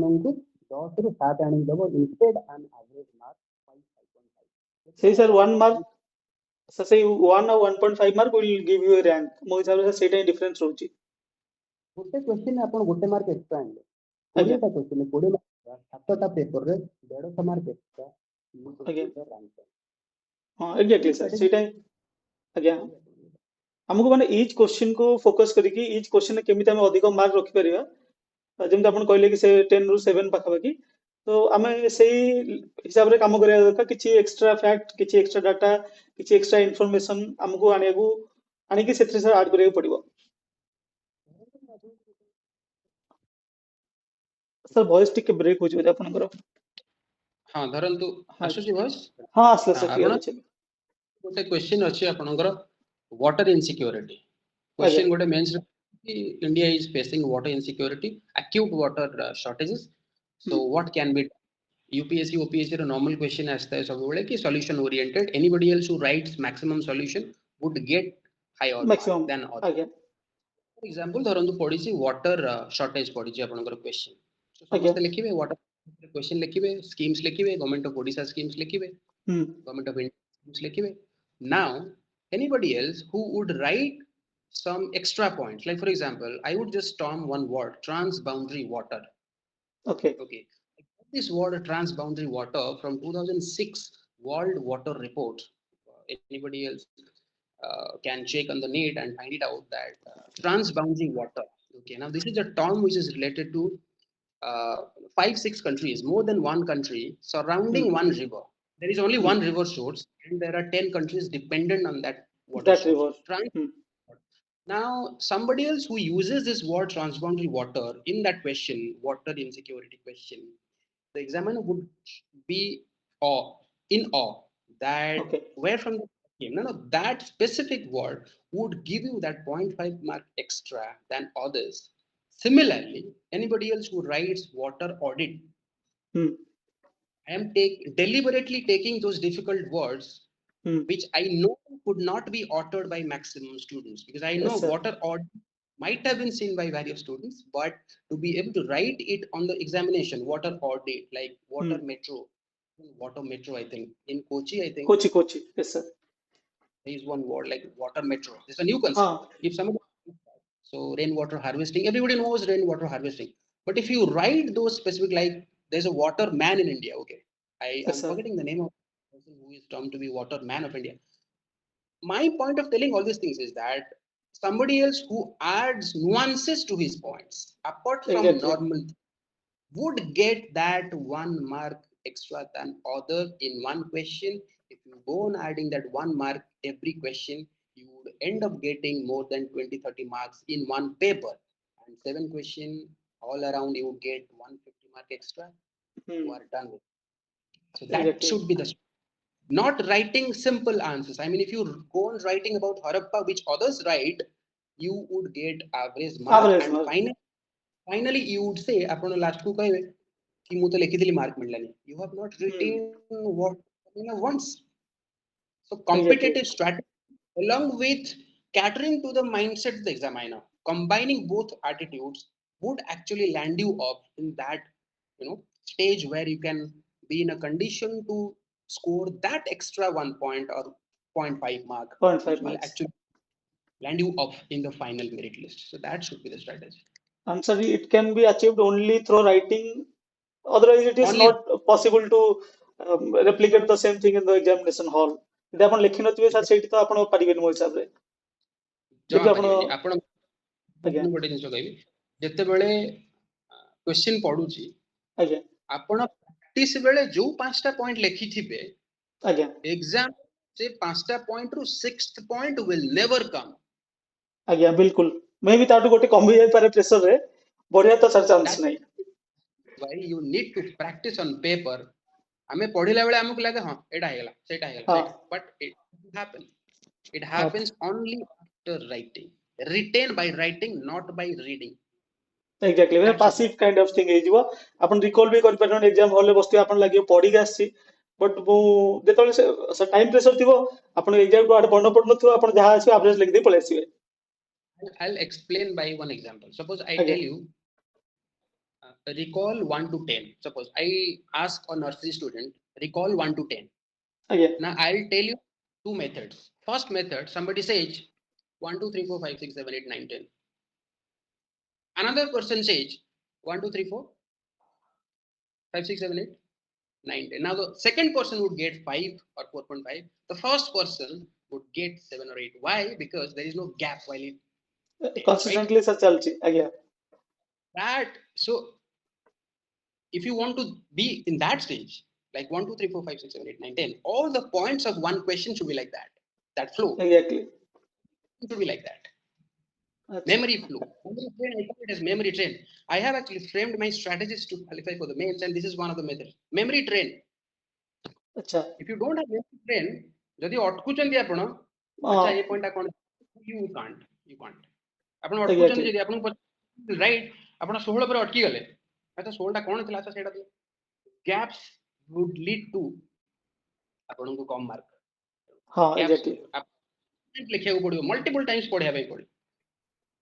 Speaker 3: 10 ରୁ 7 आनी देव इंस्टेड एन एवरेज मार्क 5.5
Speaker 1: सही सर 1 मार्क सर सही 1 और 1.5 mark will give U A rank मो हिसाब से सेटा डिफरेंस होची
Speaker 3: गोटे क्वेश्चन आप गोटे मार्क एक्स्ट्रा आनले
Speaker 1: आज्ञा
Speaker 3: 20टा क्वेश्चन 20 मार्क 7टा पेपर रे 150 मार्क एक्स्ट्रा यू
Speaker 1: आज्ञा
Speaker 3: विल रैंक
Speaker 1: हां एग्जैक्टली सर सेटा आज्ञा हमको माने ईच क्वेश्चन को फोकस करिकि ईच क्वेश्चन केमिति हम अधिक मार्क रखि परिबा जेमति आपण कहले कि से 10 ରୁ 7 पाखा बाकी तो आमे सेही हिसाब रे काम करिया दरकार किछि एक्स्ट्रा फैक्ट किछि एक्स्ट्रा डाटा किछि एक्स्ट्रा इंफॉर्मेशन हमको आनियागु आनिकि सेथरे सर ऐड करिया पड़िबो सर वॉइस टिके ब्रेक हो जे आपनकर
Speaker 2: हां धरंतु
Speaker 1: हां
Speaker 2: आसुची वॉइस
Speaker 1: हां असला
Speaker 2: हां
Speaker 1: सर क्लियर
Speaker 2: आपण
Speaker 1: अछि
Speaker 2: गोटे क्वेश्चन अछि आपनकर वाटर इनसिक्योरिटी
Speaker 1: आज्ञा
Speaker 2: क्वेश्चन गोटे mains India is facing water insecurity acute water shortages so what can be UPSC OPSC ର normal question ଆସିଥାଏ ସବୁବେଳେ କି solution oriented anybody else who writes maximum solution would get higher mark
Speaker 1: maximum
Speaker 2: than other
Speaker 1: आज्ञा
Speaker 2: for example ଧରନ୍ତୁ ପଡିଛି water shortage ପଡିଛି ଆପଣଙ୍କର question so
Speaker 1: आज्ञा
Speaker 2: ସମସ୍ତେ ଲେଖିବେ water question ଲେଖିବେ schemes ଲେଖିବେ government of odisha schemes ଲେଖିବେ
Speaker 1: हम
Speaker 2: government of india schemes ଲେଖିବେ now anybody else who would write some extra points like for example I would just term one word transboundary water
Speaker 1: okay
Speaker 2: okay this word transboundary water from 2006 world water report anybody else can check on the net and find it out that transboundary water okay now this is a term which is related to 5 6 countries more than one country surrounding
Speaker 1: हम
Speaker 2: one river there is only
Speaker 1: हम
Speaker 2: one river source and there are 10 countries dependent on that water
Speaker 1: that
Speaker 2: source
Speaker 1: river हम
Speaker 2: now, somebody else who uses this word transboundary water in that question, water insecurity question, the examiner would be in awe that
Speaker 1: okay
Speaker 2: where from the came. No, that specific word would give you that 0.5 mark extra than others. Similarly, anybody else who writes water audit,
Speaker 1: हम
Speaker 2: I am deliberately taking those difficult words
Speaker 1: हम
Speaker 2: which I know could not be authored by maximum students because I know
Speaker 1: yes sir
Speaker 2: water audit might have been seen by various students, but to be able to write it on the examination, water audit, like water
Speaker 1: हम
Speaker 2: metro, I think in Kochi, I think
Speaker 1: Kochi Kochi yes sir
Speaker 2: there is one word like water metro. It's a new concept.
Speaker 1: हां
Speaker 2: If somebody so rainwater harvesting, everybody knows rainwater harvesting. But if you write those specific like there's a water man in India, okay. I
Speaker 1: yes
Speaker 2: am
Speaker 1: sir
Speaker 2: forgetting the name of the person who is termed to be water man of India. My point of telling all these things is that somebody else who adds nuances to his points apart from
Speaker 1: exactly
Speaker 2: normal would get that 1 mark extra than other in one question. If you go on adding that 1 mark every question, you would end up getting more than 20 30 marks in one paper. And 7 question all around you would get 150 mark extra. You
Speaker 1: हम
Speaker 2: are done with. So that
Speaker 1: exactly
Speaker 2: should be the not writing simple answers. I mean, if you go on writing about Harappa, which others write, you would get average mark,
Speaker 1: average
Speaker 2: and
Speaker 1: mark
Speaker 2: finally you would say ଆପଣ last କୁ କହିବେ କି ମୁଁ ତ ଲେଖିଥିଲି mark ମିଳିଲାନି you have not
Speaker 1: हम
Speaker 2: written what once so
Speaker 1: exactly
Speaker 2: competitive strategy along with catering to the mindset of the examiner combining both attitudes would actually land you up in that stage where you can be in a condition to score that extra 1 point or 0.5 mark which
Speaker 1: 0.5
Speaker 2: will
Speaker 1: marks
Speaker 2: actually land you up in the final merit list so that should be the strategy
Speaker 1: answer it can be achieved only through writing otherwise it is
Speaker 2: only
Speaker 1: not possible to replicate the same thing in the examination hall ଯଦି ଆପଣ ଲେଖିନଥିବେ sir ସେଇଠି ତ ଆପଣ ପାରିବେନି ମୋ ହିସାବରେ
Speaker 2: ଜମା
Speaker 1: ଯଦି ଆପଣ
Speaker 2: ପାରିବେନି ଆପଣ
Speaker 1: ଆଜ୍ଞା
Speaker 2: ଗୋଟେ ଜିନିଷ କହିବି ଯେତେବେଳେ କ୍ୱେଶ୍ଚିନ୍ ପଡୁଛି
Speaker 1: ଆଜ୍ଞା
Speaker 2: ଆପଣ ପ୍ରାକ୍ଟିସ ବେଳେ ଯୋଉ 5ଟା ପଏଣ୍ଟ ଲେଖିଥିବେ
Speaker 1: ଆଜ୍ଞା
Speaker 2: ଏକ୍ସାମ ସେ 5ଟା ପଏଣ୍ଟ ରୁ 6th point will never come
Speaker 1: ଆଜ୍ଞା ବିଲକୁଲ ମେ ବି ତାଠୁ ଗୋଟେ କମି ଯାଇପାରେ ପ୍ରେସର ରେ ବଢିଆ ତ ସାର୍ ଚାନ୍ସ
Speaker 2: that
Speaker 1: ନାହିଁ
Speaker 2: why you need to practice on paper ଆମେ ପଢିଲା ବେଳେ ଆମକୁ ଲାଗେ ହଁ ଏଇଟା ହେଇଗଲା ସେଇଟା ହେଇଗଲା
Speaker 1: ହଁ
Speaker 2: ସେଇଟା but it
Speaker 1: ହଁ
Speaker 2: happens only after writing retained by writing not by reading
Speaker 1: exactly मैंने
Speaker 2: That's a
Speaker 1: passive kind of thing हेजिवो आपण रिकॉल भी करि परन एग्जाम हॉल बसती आपण लागि पढी के आसी बट मु जेतले से टाइम प्रेशर थिबो आपण एग्जाम को आड पढन पडन थिबो आपण जहा आसी एवरेज लिख दे पळे आसीबे
Speaker 2: I'll explain by one example. Suppose I
Speaker 1: आगे
Speaker 2: tell you recall 1 to 10. Suppose I ask a nursery student recall 1 to 10.
Speaker 1: आगे
Speaker 2: Now I'll tell you two methods. First method, somebody says 1 2 3 4 5 6 7 8 9 10. Another person says 1 2 3 4 5 6 7 8 9 10. Now the second person would get 5 or 4.5. The first person would get 7 or 8. Why? Because there is no gap while it takes, right?
Speaker 1: Consistently sir चलची आगे
Speaker 2: That so if you want to be in that stage, like 1 2 3 4 5 6 7 8 9 10, all the points of one question should be like that. That flow
Speaker 1: exactly
Speaker 2: should be like that.
Speaker 1: अच्छा
Speaker 2: Memory flow. Memory train, I call it as memory train. I have actually framed my strategies to qualify for the mains, and this is one of the methods. Memory train.
Speaker 1: अच्छा
Speaker 2: If you don't have memory train, जदि अटकुचंदी आपण अच्छा ये point cone you can't आपण अटकुचंदी
Speaker 1: exactly
Speaker 2: जदि आपण right आपण 16 पर अटकी गले अच्छा 16 टा कोन थिला अच्छा सेटा gaps would lead to आपण को कम मार्क
Speaker 1: हां
Speaker 2: gaps
Speaker 1: एग्जैक्टली
Speaker 2: लिखिया को पड़ियो मल्टीपल टाइम्स पढिया भाई पड़ी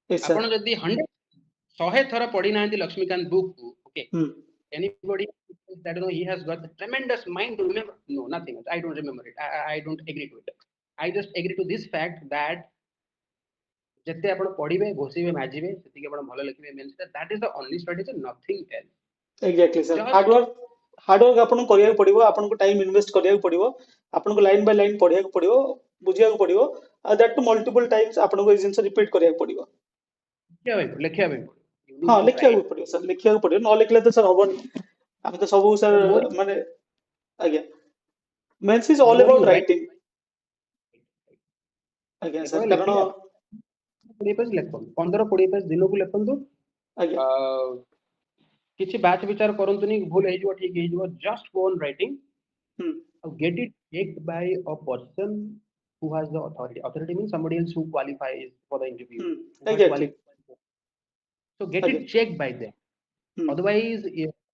Speaker 1: यस सर
Speaker 2: आपण जदि 100 थर पढ़ी ना Laxmikanth book okay anybody that he has got the tremendous mind to remember, no, nothing else. I don't remember it. I don't agree to it. I just agree to this fact that जते आपण पढिबे घोषिबे माजिबे सेति के आपण भलो लिखिबे means that is the only strategy, nothing else.
Speaker 1: Exactly sir
Speaker 2: Just
Speaker 1: hard work आपन करिया पड़िबो आपन को टाइम इन्वेस्ट करिया पड़िबो आपन को लाइन बाय लाइन पढिया पड़िबो बुझिया पड़िबो दैट टू मल्टीपल टाइम्स आपन को जिंस रिपीट करिया पड़िबो
Speaker 2: लिखिया भाई you need
Speaker 1: हां
Speaker 2: to
Speaker 1: लिखिया
Speaker 2: write.
Speaker 1: पड़िबो सर लिखिया पड़िबो न लिखले तो सर हबन हम तो सब सर
Speaker 2: The more
Speaker 1: माने आज्ञा mains is
Speaker 2: the
Speaker 1: all
Speaker 2: more
Speaker 1: about
Speaker 2: you write,
Speaker 1: writing आज्ञा सर कारण
Speaker 2: लिखिया 20 पेज लिखो 15 20 पेज दिन को लिखंतु
Speaker 1: आज्ञा
Speaker 2: किछि बात विचार करंतुनी भूल हे जो ठीक हे जो just go on writing get it checked by a person who has the authority. Authority means somebody else who qualifies for the interview. Who has
Speaker 1: exactly
Speaker 2: qualified. So get it
Speaker 1: आज्ञा
Speaker 2: checked by them. Otherwise,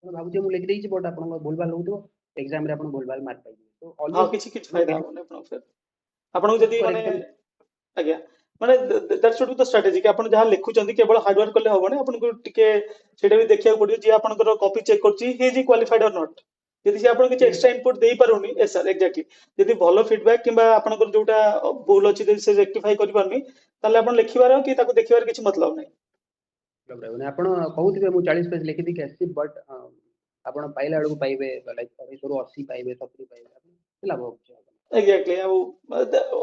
Speaker 2: भाबुचे मु लिख देछि but आपन भूलभाल होतो exam रे आपन भूलभाल मार्क पाइबे. So
Speaker 1: हां
Speaker 2: always
Speaker 1: किछि किछि फायदा होने आपन फिर आपन को जदी माने
Speaker 2: correction.
Speaker 1: आज्ञा माने that should be the strategy कि आपन जहां लिखुचंदी केवल हार्ड वर्क करले होबने आपन को टिके सेटा भी देखिया पड़ियो जे आपन को कॉपी चेक करची हे जी क्वालिफाइड और नॉट यदि से आपन किछ
Speaker 2: Yes,
Speaker 1: एक्स्ट्रा इनपुट देई पारुनी यस सर एग्जैक्टली यदि भलो फीडबैक किबा आपन को जोटा भूल अछि जे से रेक्टिफाई करि पारनी ताले आपन लिखिबार कि ताको देखिबार किछ मतलब नै
Speaker 2: माने आपण कहउथिबे मु 40 पेज लिखि दी कैसी बट आपण पाइला अडू पाइबे लाइक 80 पाइबे 70 पाइबे आपन लाभ होछ.
Speaker 1: एग्जैक्टली अब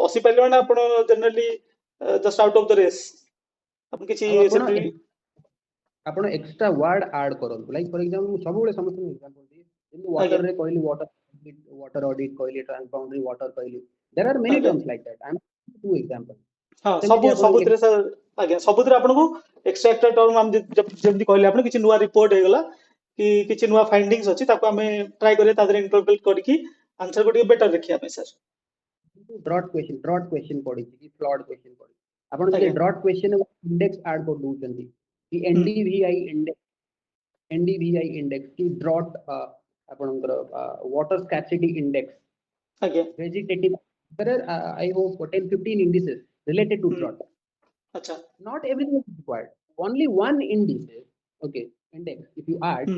Speaker 1: 80 पाइले माने आपन generally just out of the race आपन किछ
Speaker 2: आपण
Speaker 1: सेमती
Speaker 2: आपण एक्स्ट्रा वर्ड ऐड करंतु लाइक फॉर एग्जांपल सब बेले समस्त एग्जांपल दी इन वाटर
Speaker 1: आज्ञा
Speaker 2: रे कहली वाटर ऑडिट कहली ट्रांसबाउंडरी वाटर कहली देयर आर मेनी
Speaker 1: आज्ञा
Speaker 2: terms like that I am two example
Speaker 1: हाँ
Speaker 2: सेमिति
Speaker 1: सब
Speaker 2: आपण
Speaker 1: सबुतरे सर आज्ञा सबुतरे आपन को एक्स्ट्रा एक्स्ट्रा टर्म हम जेमति कहले आपन किछि नुवा रिपोर्ट हे गला कि किछि नुवा फाइंडिंग्स अछि ताको हमें ट्राई करे तादरे इंटरप्रेट करके आंसर को बेटर रखिया पे सर
Speaker 2: ड्रॉट क्वेश्चन पड़ी कि फ्लॉड क्वेश्चन पड़ी आपण जे
Speaker 1: आज्ञा
Speaker 2: ड्रॉट क्वेश्चन इंडेक्स ऐड कर दोचंदी कि एनडीवीआई इंडेक्स की ड्रॉट आपनकर वाटर स्कैर्सिटी इंडेक्स
Speaker 1: आज्ञा
Speaker 2: vegetative there are I hope 10 15 indices related to drought.
Speaker 1: अच्छा
Speaker 2: Not everything is required, only one indice okay index if you add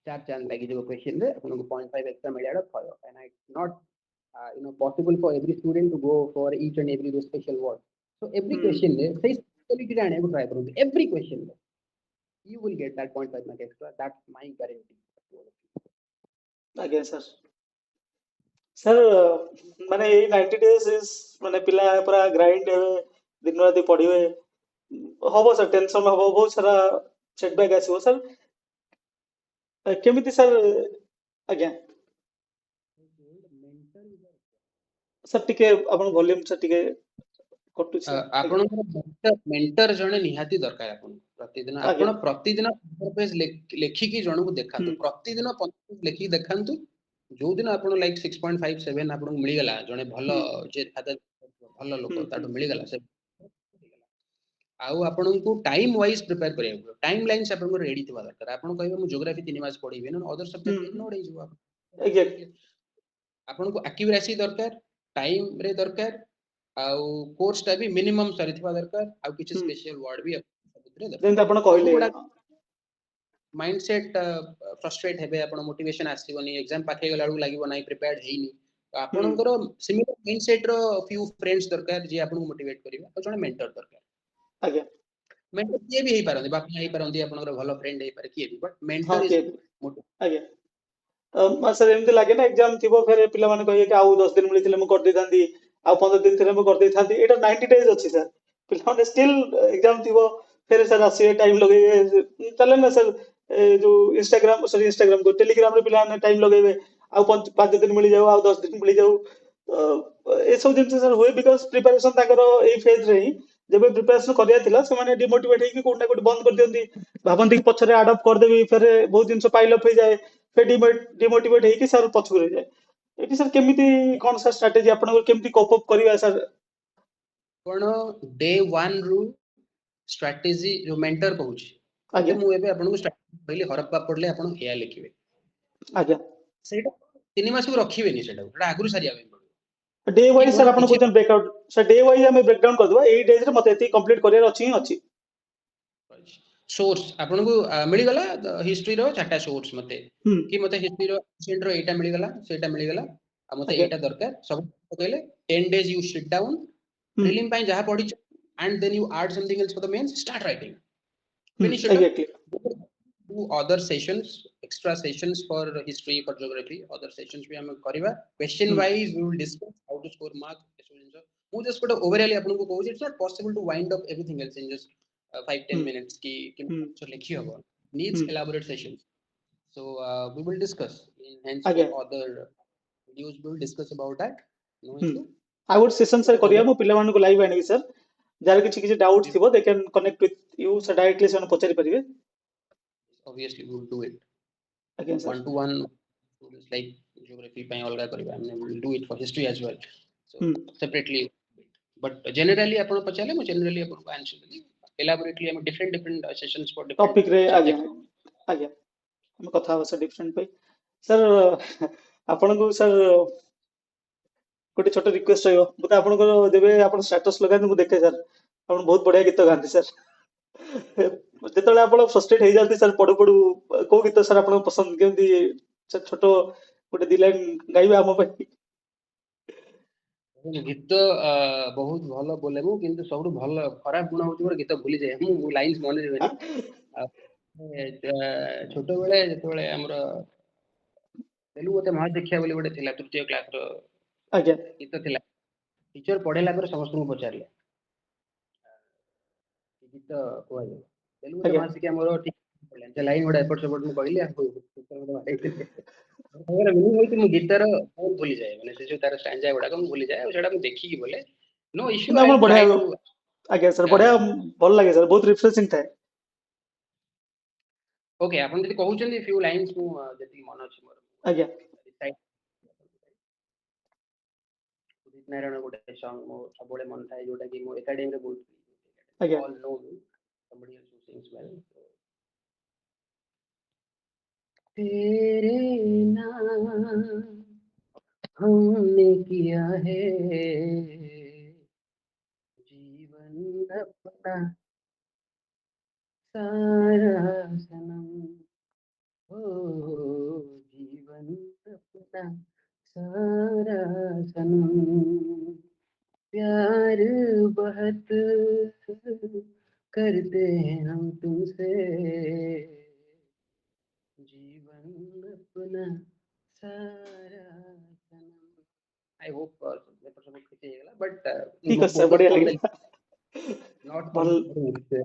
Speaker 2: चार चांद लगी जो क्वेश्चन रे अपन को 0.5 एक्स्ट्रा मिलियड थयो and it's not possible for every student to go for each and every those special word. So every question रे सही speciality आने को ट्राई करूँ every question रे you will get that 0.5 mark extra. That's my guarantee.
Speaker 1: आज्ञा sir sir माने ए 90 days is माने पिला पूरा ग्राइंड हेबे दिन रात पढिबे हबो सर टेंशन हबो बहुत सारा सेटबैक आसीबो सर केमिति सर आज्ञा सर टिके अपन वॉल्यूम सर टिके कटु छै
Speaker 2: आपनकर मेंटर जणे निहाती दरकार आपन प्रतिदिन
Speaker 1: आज्ञा
Speaker 2: आपन प्रतिदिन 15 पेज लेखि की जणो को देखांतु प्रतिदिन 15 पेज लेखि देखांतु जो दिन आपन लाइक 6.5 7 आपन मिली गला जणे भलो जे खाता भलो लोक ताटो मिली गला से आउ आपनको टाइम वाइज प्रिपेयर करिया पड़ो टाइम लाइन्स आपनको रेडी थिबा दरकार आपन कहबे मु ज्योग्राफी 3 मास पढिबे न अदर सब्जेक्ट इग्नोर हे जो
Speaker 1: एग्जैक्टली
Speaker 2: आपनको एक्यूरेसी दरकार टाइम रे दरकार आउ कोर्स टा भी मिनिमम सरी थिबा दरकार आउ किछ स्पेशल वर्ड भी सबुतरे दरकार
Speaker 1: जेंत आपण कहले
Speaker 2: माइंडसेट फ्रस्ट्रेट हेबे आपण मोटिवेशन आसीबनी एग्जाम पाखे गला लागो नाही प्रिपेयर्ड हेइनी आपणकर सिमिलर माइंडसेट रो फ्यू फ्रेंड्स दरकार जे आपन मोटिवेट करिवे और जने मेंटर दरकार
Speaker 1: आगे
Speaker 2: मेंटर के भी हेई पारंदी बापा हेई पारंदी आपनकर भलो फ्रेंड हेई पारे के भी बट
Speaker 1: हाँ
Speaker 2: मेंटर
Speaker 1: के
Speaker 2: इज
Speaker 1: आगे सर एमती लगे ना एग्जाम थी फिर पिला माने कहिए कि आउ 10 दिन मिलथिले मु कर दे थांदी आउ 15 दिन थिले मु कर दे थांदी एटा 90 डेज अछि सर पिला माने स्टिल एग्जाम थी फिर सर आसी टाइम लगे चले ना सर जो इंस्टाग्राम सॉरी इंस्टाग्राम को टेलीग्राम रे पिला ने टाइम लगेबे आउ 5 दिन मिल जाऊ आउ 10 दिन मिल जाऊ ए सब दिन सर हुए because preparation Takar A phase रे ही जब प्रिपरेशन करिया थिला से माने डिमोटिवेट हे कि कोटा कोट बंद कर दियंती भाबंती कि पछरे अडॉप्ट कर देबी फिर बहुत दिन पाइल अप हो जाए फिर डिमोटिवेट हे कि सर पछु रह जाए एटी सर केमिति कोन सर स्ट्रेटजी आपन केमिति कोप अप करिया सर
Speaker 2: कोन डे 1 रु स्ट्रेटजी जो मेंटर कहूची
Speaker 1: आज्ञा
Speaker 2: मु एबे आपन को स्ट्रेटजी पहिले हरप्पा पडले आपन एया लिखिबे
Speaker 1: आज्ञा
Speaker 2: सेटा 3 मास को रखिबेनी सेटा आगुरु सारिया बे
Speaker 1: डे वाइज सर आपन question breakout sir day wise हमें ब्रेकडाउन कर दबा 8 डेज रे मते एती कंप्लीट करियर अछि अछि
Speaker 2: सोर्स आपन को मिली गला हिस्ट्री रो चारटा सोर्स मते कि मते हिस्ट्री रो एसेंट रो एटा मिली गला सेटा मिली गला आ मते
Speaker 1: आज्ञा
Speaker 2: एटा दरकार सब कहले 10 days you sit down prelim पाई जहा पढी and then you add something else for the mains start writing finish it
Speaker 1: exactly
Speaker 2: up do other sessions extra sessions for history for geography other sessions भी हम करिवा question wise we will discuss how to score mark मु just quota overall आपन को कहू it's not possible to wind up everything else in just 5-10 minutes की जो लिखी होबो needs elaborate sessions so we will discuss in
Speaker 1: आज्ञा
Speaker 2: henceforth other videos we will discuss about that no issue
Speaker 1: I would session sir करिया मु पिला मानको live आनी सर जार किछि डाउट्स थिबो they can connect with you sir directly से पचारि परिबे
Speaker 2: obviously we will do it
Speaker 1: again sir
Speaker 2: one to one students like geography ପାଇଁ ଅଲଗା କରିବା ଆମେ we will do it for history as well so separately but generally ଆପଣ ପଚାରିଲେ ମୁଁ generally ଆପଣଙ୍କୁ आंसर देली elaborately हम different sessions for different
Speaker 1: topic रे आज्ञा
Speaker 2: subjects
Speaker 1: आज्ञा हम कथा हो सर डिफरेंट पे सर आपन को सर गोटे छोट रिक्वेस्ट रहियो मते आपन को देबे आपन स्टेटस लगाते मु देखे सर आपन बहुत बढ़िया गीत गाते सर जेतले आपन फ्रस्ट्रेट हो जाते सर पडु पडु को गीत सर आपन पसंद केमती छोट गोटे दी लाइन गाइबे हम पे
Speaker 2: गीत बहुत भलो बोले मु किंतु सबु भलो खराब गुण होची मोर गीत भूली जाय मु लाइंस मन रहबेनी छोट बेले जेतले हमर तेलुगु ते महाशिक्षा बोली गोटे थिला तृतीय क्लास रो
Speaker 1: आज्ञा
Speaker 2: गीत थिला टीचर पढेला पर समस्त को पचारले गीत कोइ तेलुगु ते
Speaker 1: आज्ञा
Speaker 2: महाशिक्षा मोर ठीक पडले ते लाइन गोटे एपट सपोर्ट मु कहली आपको टीचर मते मारैते हमर मिनिंग होई मु गीतर बहुत भूली जाय माने से जो तार स्टैंजा गुडा को भूली जाय और सेटा मु देखि की बोले नो इश्यू
Speaker 1: किंतु
Speaker 2: आई
Speaker 1: आपन
Speaker 2: विल
Speaker 1: बढ़िया
Speaker 2: ट्राई टू
Speaker 1: आज्ञा सर बढ़िया भल लागे सर बहुत रिफ्रेशिंग था
Speaker 2: ओके आपन जति कहउछन फ्यू लाइंस मु जति मन अछि मोर
Speaker 1: आज्ञा
Speaker 2: उदित नारायण गोटे सॉन्ग मो सबले मन थाए जोटा कि मो एकेडमी रे बोल
Speaker 1: आज्ञा
Speaker 2: all know me somebody else who sings well तेरे नाम हमने किया है जीवन अपना सारा सनम हो जीवन अपना सारा सनम प्यार बहुत करते हैं हम तुमसे जीवन अपना सारा सनम आई होप मैं तो सब कुछ ही गला बट
Speaker 1: ठीक है सर
Speaker 2: फोकस
Speaker 1: बढ़िया
Speaker 2: ऑन द
Speaker 1: लगे
Speaker 2: नॉट
Speaker 1: भल
Speaker 2: ऑन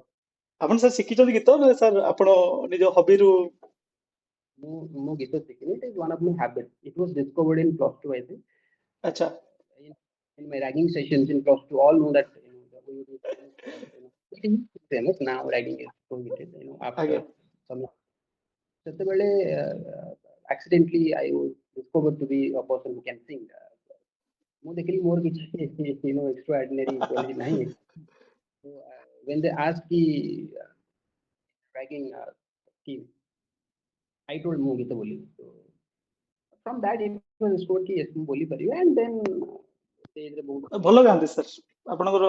Speaker 1: आपन सर शिखिचन गीत ना सर आपन निज हॉबी रु
Speaker 2: मु गीत शिखिनी it is one of my habit it was discovered in +2 I think
Speaker 1: अच्छा
Speaker 2: in my ragging sessions in +2 all know that it is famous now ragging is prohibited after
Speaker 1: आज्ञा
Speaker 2: some seteବେଳେ accidentally I was discovered to be a person who can sing ମୁଁ ଦେଖିଲି ମୋର କିଛି extraordinary quality ନାହିଁ so when they ask ki ranking ki I told ମୁଁ ଗୀତ ବୋଲି so from that it was scored ki yes ମୁଁ ବୋଲି ପାରିବି and then stage ରେ ବହୁତ
Speaker 1: ଭଲ ଗାଆନ୍ତି ସାର୍, ଆପଣଙ୍କର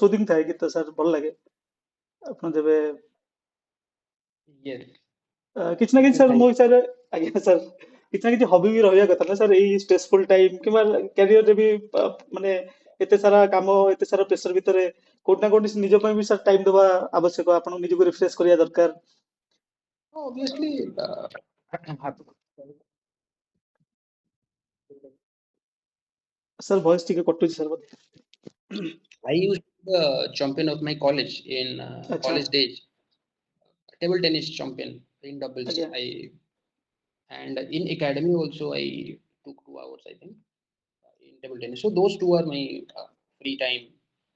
Speaker 1: ସୁଦିଂ ଥାଏ ଗୀତ ସାର୍, ଭଲ ଲାଗେ ଆପଣ ଯେବେ
Speaker 2: yes
Speaker 1: କିଛି ନା କିଛି ସାର୍ ମୋ ହିସାବରେ, ଆଜ୍ଞା ସାର୍ କିଛି ନା କିଛି ହବି ବି ରହିବା କଥା ନା ସାର୍, ଏଇ ଷ୍ଟ୍ରେସଫୁଲ ଟାଇମ୍ କିମ୍ବା କ୍ୟାରିୟରରେ ବି ମାନେ ଏତେ ସାରା କାମ ଏତେ ସାରା ପ୍ରେସର ଭିତରେ କୋଉଠି ନା କୋଉଠି ନିଜ ପାଇଁ ବି ସାର୍ ଟାଇମ୍ ଦେବା ଆବଶ୍ୟକ, ଆପଣଙ୍କୁ ନିଜକୁ ରିଫ୍ରେଶ କରିବା ଦରକାର।
Speaker 2: obviously
Speaker 1: ସାର୍ ଭଏସ୍ ଟିକେ କଟୁଛି ସାର୍ ବୋଧେ।
Speaker 2: I used to be the champion of my college in
Speaker 1: ଆଚ୍ଛା
Speaker 2: college days, table tennis champion in doubles.
Speaker 1: ଆଜ୍ଞା
Speaker 2: And in academy also I took 2 hours I think in table tennis. So those two are my free time,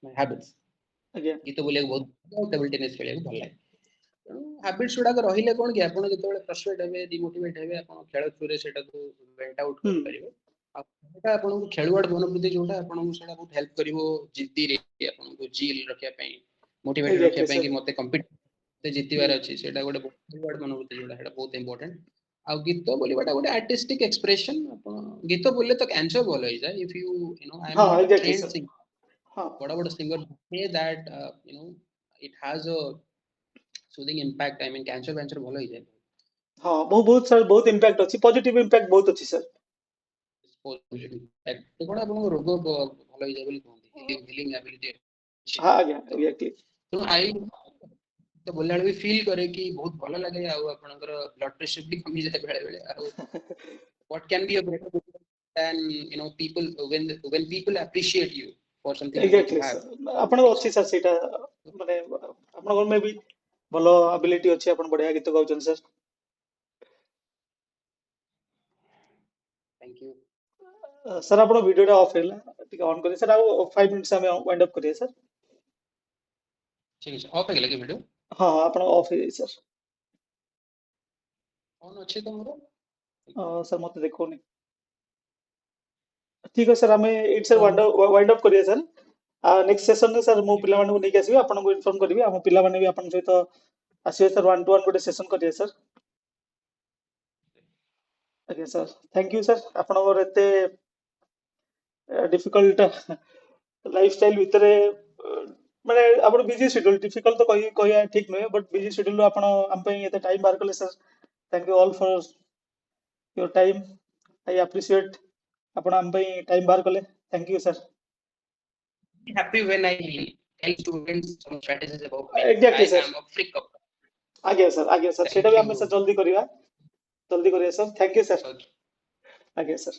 Speaker 2: my habits.
Speaker 1: ଆଜ୍ଞା
Speaker 2: ଗୀତ ବୋଲିବାକୁ ବହୁତ ଭଲ ଲାଗେ, table tennis ଖେଳିବାକୁ ଭଲ ଲାଗେ। ତେଣୁ ହାବିଟ୍ସ ଗୁଡାକ ରହିଲେ କଣ କି ଆପଣ ଯେତେବେଳେ ଫ୍ରଷ୍ଟ୍ରେଟ୍ ହେବେ ଡିମୋଟିଭେଟ୍ ହେବେ ଆପଣ ଖେଳ ଥ୍ରୁରେ ସେଟାକୁ ଭେଣ୍ଟ ଆଉଟ୍
Speaker 1: ହୁଁ
Speaker 2: କରିପାରିବେ। ଆଉ ସେଟା ଆପଣଙ୍କୁ ଖେଳୁଆଡ ମନୋବୃତ୍ତି ଯୋଉଟା ଆପଣଙ୍କୁ ସେଟା ବହୁତ ହେଲ୍ପ କରିବ ଜିଦ୍ଦିରେ ଆପଣଙ୍କୁ ଜିଲ୍ ରଖିବା ପାଇଁ, ମୋଟିଭେଟେଡ୍ ରଖିବା
Speaker 1: ଏକ୍ଜାକ୍ଟଲି
Speaker 2: ପାଇଁ କି
Speaker 1: ସାର୍।
Speaker 2: ମତେ ମତେ ଜିତିବାର ଅଛି, ସେଇଟା ଗୋଟେ ଖେଳୁଆଡ ମନୋବୃତ୍ତି ଯୋଉଟା ସେଟା ବହୁତ ଇମ୍ପୋର୍ଟାଣ୍ଟ। ଆଉ ଗୀତ ବୋଲିବାଟା ଗୋଟେ ଆର୍ଟିଷ୍ଟିକ ଏକ୍ସପ୍ରେସନ, ଆପଣ ଗୀତ ବୋଲିଲେ ତ କ୍ୟାନ୍ସର ଭଲ ହେଇଯାଏ if you know I M
Speaker 1: ହଁ
Speaker 2: ନଟ୍ ଅ
Speaker 1: ଏକ୍ଜାକ୍ଟଲି
Speaker 2: ଟ୍ରେନ୍ଡ
Speaker 1: ସାର୍।
Speaker 2: ସିଙ୍ଗର।
Speaker 1: ହଁ
Speaker 2: ବଡ ବଡ singer say that it has a soothing impact, I mean cancer ଭଲ ହେଇଯାଏ।
Speaker 1: ହଁ ବହୁତ ସାର୍ ବହୁତ ଇମ୍ପାକ୍ଟ ଅଛି, ପଜିଟିଭ ଇମ୍ପାକ୍ଟ ବହୁତ ଅଛି ସାର୍।
Speaker 2: କଣ ଆପଣଙ୍କ ରୋଗ ଭଲ ହେଇଯାଏ ବୋଲି କୁହନ୍ତି, ହିଲିଂ ଆବିଲିଟି ଅଛି।
Speaker 1: ହଁ ଆଜ୍ଞା
Speaker 2: ତ
Speaker 1: ଏକ୍ଜାକ୍ଟଲି।
Speaker 2: ତେଣୁ ତ ବୋଲିଲା ବେଳେ ବି ଫିଲ୍ କରେ କି ବହୁତ ଭଲ ଲାଗେ, ଆଉ ଆପଣଙ୍କର ବ୍ଲଡ ପ୍ରେସର ବି କମିଯାଏ ବେଳେ ବେଳେ। ଆଉ what can be a better than people when people appreciate you for something that you
Speaker 1: exactly
Speaker 2: have.
Speaker 1: Sir, ଆପଣଙ୍କ ଅଛି ସାର୍ ସେଇଟା, ମାନେ ଆପଣଙ୍କର ମେ ବି ଭଲ ଆବିଲିଟି ଅଛି, ଆପଣ ବଢିଆ ଗୀତ ଗାଉଛନ୍ତି ସାର୍।
Speaker 2: Thank you.
Speaker 1: ସାର୍ ଆପଣ ଭିଡିଓଟା ଅଫ୍ ହେଲା, ଟିକେ ଅନ୍ କରିବେ ସାର୍, ଆଉ 5 ମିନିଟ୍ସ ଆମେ ୱାଇଣ୍ଡ ଅପ୍ କରିବା ସାର୍।
Speaker 2: ଠିକ ଅଛି, ଅଫ୍ ହେଇଗଲା କି ଭିଡିଓ?
Speaker 1: ହଁ ହଁ ଆପଣ ଅଫ୍ ହେଇଯାଇଛି ସାର୍।
Speaker 2: ଅନ୍ ଅଛି ତ ମୋର।
Speaker 1: ସାର୍ ମତେ ଦେଖଉନି। ଠିକ ଅଛି ସାର୍, ଆମେ ଏଇଠି ସାର୍
Speaker 2: ତ
Speaker 1: ୱାଇଣ୍ଡ ଅପ୍ କରିବା ସାର୍। ନେକ୍ସଟ ସେସନରେ ସାର୍ ମୁଁ ପିଲାମାନଙ୍କୁ ନେଇକି ଆସିବି, ଆପଣଙ୍କୁ ଇନଫର୍ମ କରିବି, ଆମ ପିଲାମାନେ ବି ଆପଣଙ୍କ ସହିତ ଆସିବେ ସାର୍, 1-to-1 ଗୋଟେ ସେସନ କରିବା ସାର୍। ଆଜ୍ଞା ସାର୍, ଥ୍ୟାଙ୍କ ୟୁ ସାର୍, ଆପଣଙ୍କର ଏତେ ଡିଫିକଲ୍ଟ ଲାଇଫଷ୍ଟାଇଲ ଭିତରେ ମାନେ ଆପଣ ବିଜି ସେଡ୍ୟୁଲ, ଡିଫିକଲ୍ଟ ତ କହିବା ଠିକ ନୁହେଁ, ବଟ୍ ବିଜି ସେଡ୍ୟୁଲ ଆପଣ ଆମ ପାଇଁ ଏତେ ଟାଇମ ବାହାର କଲେ sir, thank you all for your time, I appreciate ଆପଣ ଆମ ପାଇଁ ଟାଇମ ବାହାର କଲେ, thank you sir.
Speaker 2: happy when I tell students some strategies about me. I
Speaker 1: exactly sir,
Speaker 2: am a freak of that.
Speaker 1: ଆଜ୍ଞା sir, ସେଇଟା
Speaker 2: Thank
Speaker 1: ବି
Speaker 2: you.
Speaker 1: ଆମେ sir ଜଲ୍ଦି କରିବା ସାର୍, ଥ୍ୟାଙ୍କ ୟୁ ସାର୍,
Speaker 2: Okay.
Speaker 1: ଆଜ୍ଞା ସାର୍।